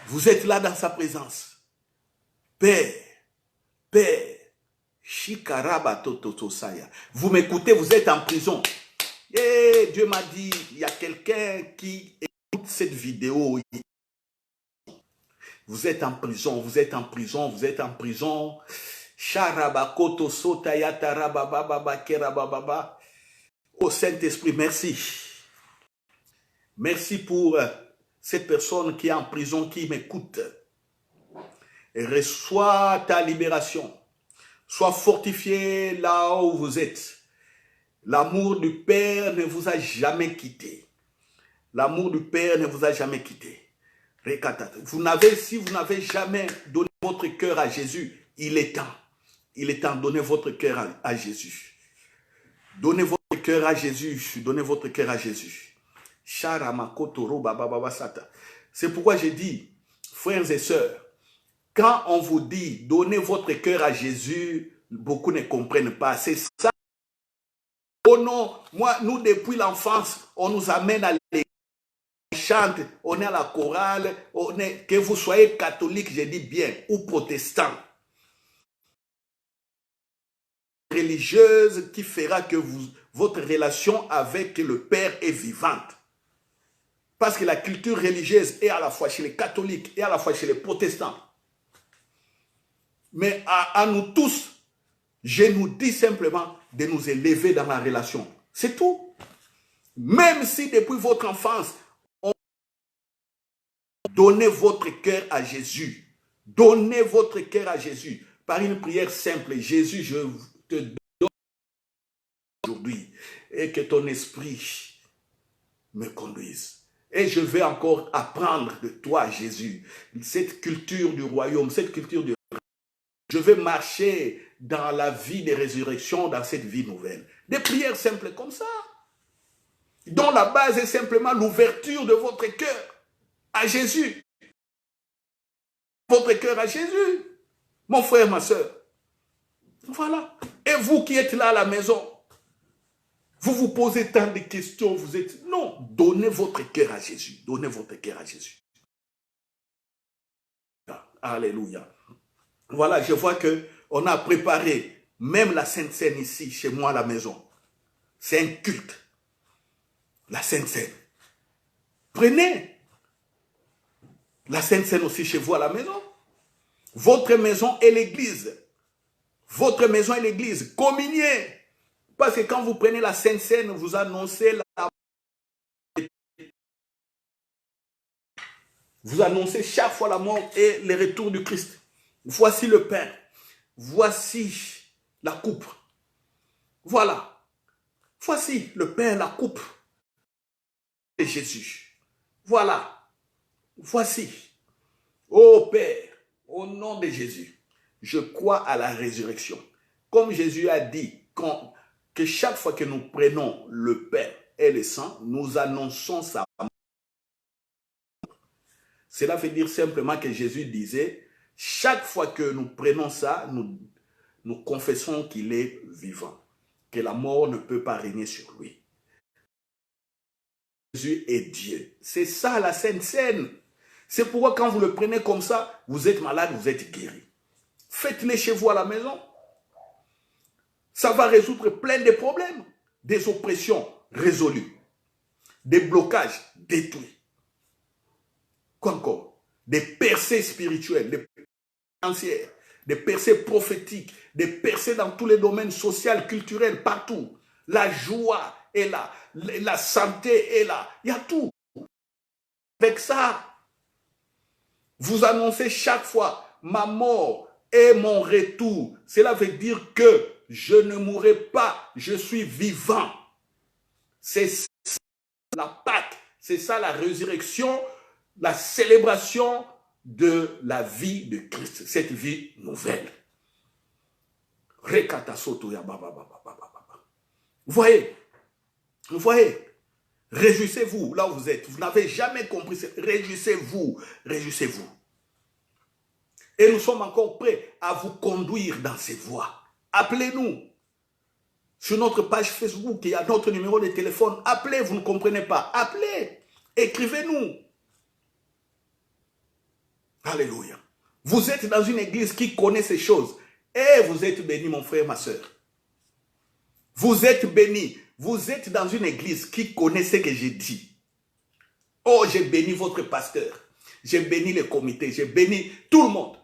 Vous êtes là dans sa présence. Père, Shikaraba Tototosaya. Vous m'écoutez, vous êtes en prison. Et Dieu m'a dit, il y a quelqu'un qui écoute cette vidéo. Vous êtes en prison, vous êtes en prison, vous êtes en prison. Sharabakoto Sotaya Tarababa Kerababa. Oh Saint-Esprit, merci. Merci pour cette personne qui est en prison, qui m'écoute. Et reçois ta libération. Sois fortifié là où vous êtes. L'amour du Père ne vous a jamais quitté. L'amour du Père ne vous a jamais quitté. Si vous n'avez jamais donné votre cœur à Jésus, il est temps. Il est temps de donner votre cœur à Jésus. Donnez votre cœur à Jésus. Donnez votre cœur à Jésus. C'est pourquoi j'ai dit, frères et sœurs, quand on vous dit donnez votre cœur à Jésus, beaucoup ne comprennent pas. C'est ça. Oh non, nous depuis l'enfance, on nous amène à l'église. On chante, on est à la chorale, que vous soyez catholique, je dis bien, ou protestant. Religieuse qui fera que votre relation avec le Père est vivante. Parce que la culture religieuse est à la fois chez les catholiques et à la fois chez les protestants. Mais à nous tous, je nous dis simplement de nous élever dans la relation. C'est tout. Même si depuis votre enfance, donnez votre cœur à Jésus. Donnez votre cœur à Jésus. Par une prière simple, Jésus, je te donne aujourd'hui. Et que ton esprit me conduise. Et je vais encore apprendre de toi, Jésus. Cette culture du royaume, cette culture du... Je vais marcher dans la vie de résurrection, dans cette vie nouvelle. Des prières simples comme ça. Dont la base est simplement l'ouverture de votre cœur à Jésus. Votre cœur à Jésus. Mon frère, ma soeur. Voilà. Et vous qui êtes là à la maison, vous vous posez tant de questions, vous êtes... Non, donnez votre cœur à Jésus. Donnez votre cœur à Jésus. Alléluia. Voilà, je vois qu'on a préparé même la Sainte Seine ici, chez moi à la maison. C'est un culte. La Sainte Seine. Prenez la Sainte Seine aussi chez vous à la maison. Votre maison est l'église. Votre maison est l'église. Communiez. Parce que quand vous prenez la Sainte Seine, vous annoncez la... Vous annoncez chaque fois la mort et le retour du Christ. Voici le pain. Voici la coupe. Voilà. Voici le pain, la coupe de Jésus. Voilà. Voici. Ô Père, au nom de Jésus, je crois à la résurrection. Comme Jésus a dit, que chaque fois que nous prenons le pain et le sang, nous annonçons sa mort. Cela veut dire simplement que Jésus disait, chaque fois que nous prenons ça, nous confessons qu'il est vivant. que la mort ne peut pas régner sur lui. Jésus est Dieu. C'est ça la Sainte Seine. C'est pourquoi quand vous le prenez comme ça, vous êtes malade, vous êtes guéri. Faites-le chez vous à la maison. Ça va résoudre plein de problèmes. Des oppressions résolues. Des blocages détruits. Quoi encore? Des percées spirituelles, des percées financières, des percées prophétiques, des percées dans tous les domaines sociaux, culturels, partout. La joie est là, la santé est là, il y a tout. Avec ça, vous annoncez chaque fois ma mort et mon retour. Cela veut dire que je ne mourrai pas, je suis vivant. C'est ça la Pâque, c'est ça la résurrection, la célébration de la vie de Christ, cette vie nouvelle. Vous voyez, réjouissez-vous là où vous êtes. Vous n'avez jamais compris, réjouissez-vous, réjouissez-vous. Et nous sommes encore prêts à vous conduire dans ces voies. Appelez-nous. Sur notre page Facebook, il y a notre numéro de téléphone. Appelez, vous ne comprenez pas. Appelez, écrivez-nous. Alléluia. Vous êtes dans une église qui connaît ces choses. Et vous êtes béni, mon frère, ma soeur. Vous êtes béni. Vous êtes dans une église qui connaît ce que j'ai dit. Oh, j'ai béni votre pasteur. J'ai béni le comité. J'ai béni tout le monde.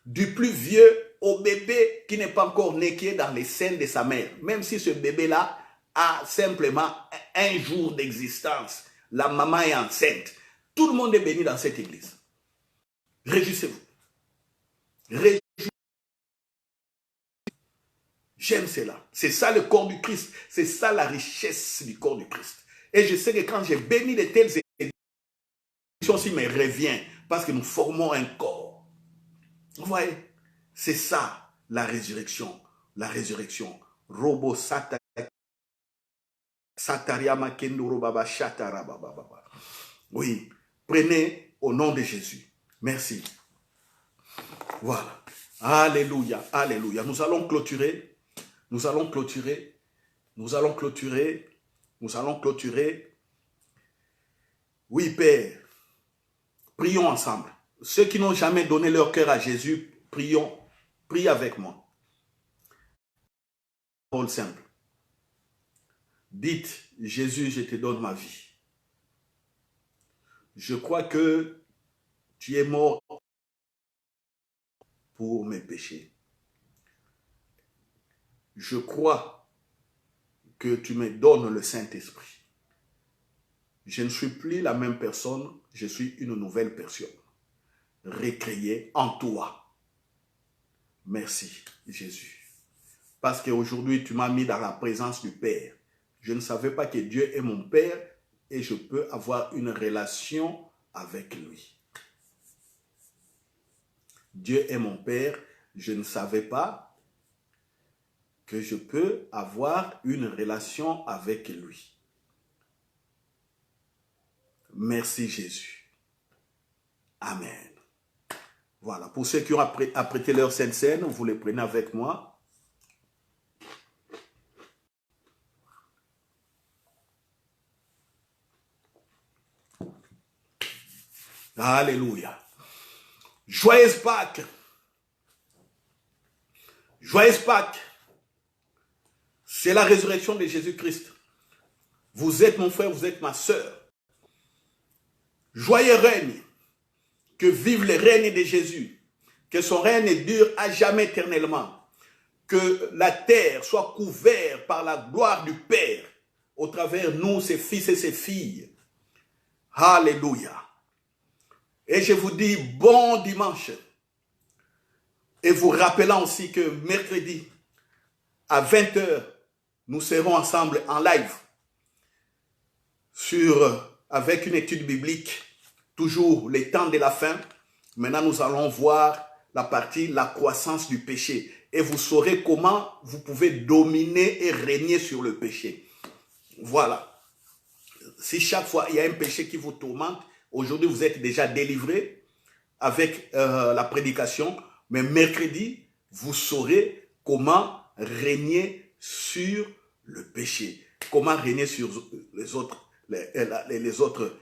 Du plus vieux au bébé qui n'est pas encore né, qui est dans les seins de sa mère. Même si ce bébé-là a simplement un jour d'existence. La maman est enceinte. Tout le monde est béni dans cette église. Réjouissez-vous. Réjouissez-vous. J'aime cela. C'est ça le corps du Christ. C'est ça la richesse du corps du Christ. Et je sais que quand j'ai béni de telles éditions, aussi me revient parce que nous formons un corps. Vous voyez? C'est ça la résurrection. La résurrection. Robo Satariama Kendoro Baba Shatara Baba. Oui. Prenez au nom de Jésus. Merci. Voilà. Alléluia. Alléluia. Nous allons clôturer. Nous allons clôturer. Nous allons clôturer. Nous allons clôturer. Oui, Père. Prions ensemble. Ceux qui n'ont jamais donné leur cœur à Jésus, prions. Prie avec moi. Parole simple. Dites, Jésus, je te donne ma vie. Je crois que tu es mort pour mes péchés. Je crois que tu me donnes le Saint-Esprit. Je ne suis plus la même personne, je suis une nouvelle personne. Recréée en toi. Merci, Jésus. Parce qu'aujourd'hui, tu m'as mis dans la présence du Père. Je ne savais pas que Dieu est mon Père et je peux avoir une relation avec lui. Dieu est mon Père. Je ne savais pas que je peux avoir une relation avec lui. Merci Jésus. Amen. Voilà. Pour ceux qui ont apprêté leur Sainte Seine, vous les prenez avec moi. Alléluia. Joyeuse Pâques. Joyeuse Pâques. C'est la résurrection de Jésus-Christ. Vous êtes mon frère, vous êtes ma sœur. Joyeux règne. Que vive le règne de Jésus. Que son règne dure à jamais éternellement. Que la terre soit couverte par la gloire du Père. Au travers nous, ses fils et ses filles. Alléluia. Et je vous dis bon dimanche. Et vous rappelant aussi que mercredi, à 20 h, nous serons ensemble en live. Avec une étude biblique. Toujours les temps de la fin. Maintenant, nous allons voir la partie la croissance du péché. Et vous saurez comment vous pouvez dominer et régner sur le péché. Voilà. Si chaque fois il y a un péché qui vous tourmente, aujourd'hui vous êtes déjà délivré avec la prédication. Mais mercredi, vous saurez comment régner sur le péché. Comment régner sur les autres, les autres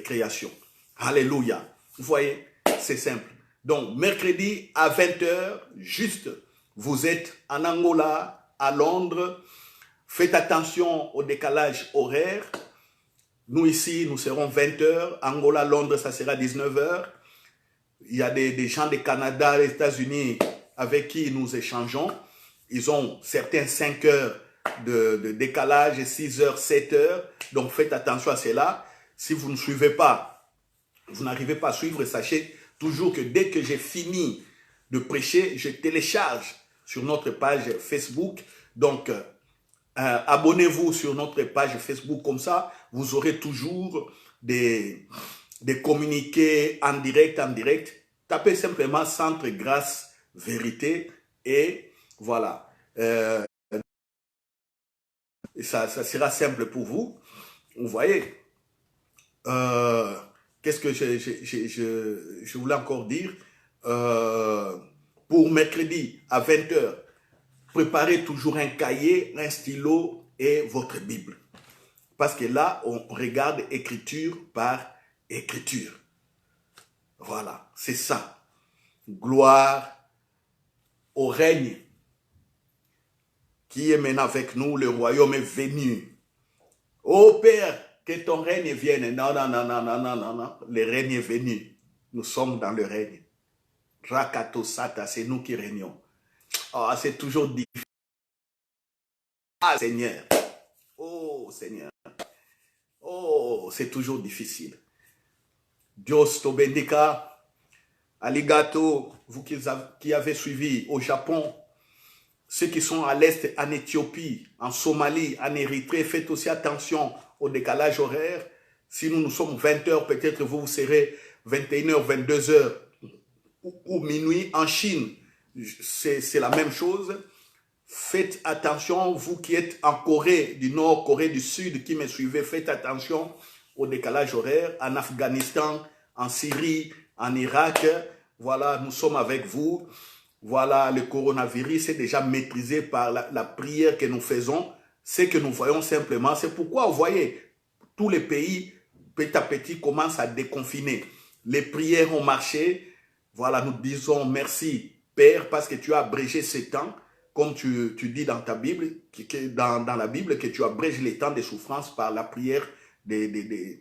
créations. Alléluia. Vous voyez, c'est simple. Donc, mercredi à 20h, juste, vous êtes en Angola, à Londres. Faites attention au décalage horaire. Nous ici, nous serons 20h. Angola, Londres, ça sera 19h. Il y a des gens du Canada, des États-Unis avec qui nous échangeons. Ils ont certains 5 heures de décalage, 6 heures, 7 heures. Donc faites attention à cela. Si vous ne suivez pas, vous n'arrivez pas à suivre, sachez toujours que dès que j'ai fini de prêcher, je télécharge sur notre page Facebook. Donc, abonnez-vous sur notre page Facebook, comme ça, vous aurez toujours des communiqués en direct. Tapez simplement Centre Grâce Vérité et voilà. Ça sera simple pour vous. Vous voyez. Qu'est-ce que je voulais encore dire? Pour mercredi à 20h, préparez toujours un cahier, un stylo et votre Bible. Parce que là, on regarde écriture par écriture. Voilà, c'est ça. Gloire au règne qui est maintenant avec nous, le royaume est venu. Ô Père, que ton règne vienne. Non, le règne est venu. Nous sommes dans le règne. Rakato Sata, c'est nous qui régnons. Oh, c'est toujours difficile. Ah, Seigneur. Oh, Seigneur. Oh, c'est toujours difficile. Dios te bendiga. Aligato, vous qui avez suivi au Japon, ceux qui sont à l'est, en Éthiopie, en Somalie, en Érythrée, faites aussi attention au décalage horaire. Si nous sommes 20h, peut-être vous serez 21h, 22h ou minuit. En Chine, c'est la même chose. Faites attention, vous qui êtes en Corée du Nord, Corée du Sud, qui me suivez, faites attention au décalage horaire. En Afghanistan, en Syrie, en Irak, voilà, nous sommes avec vous. Voilà, le coronavirus est déjà maîtrisé par la prière que nous faisons. Ce que nous voyons simplement, c'est pourquoi vous voyez, tous les pays, petit à petit, commencent à déconfiner. Les prières ont marché. Voilà, nous disons merci, Père, parce que tu as abrégé ces temps, comme tu dis dans ta Bible, dans la Bible, que tu abrèges les temps de souffrance par la prière de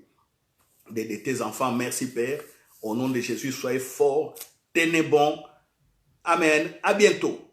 tes enfants. Merci, Père. Au nom de Jésus, soyez forts, tenez bon. Amen. À bientôt.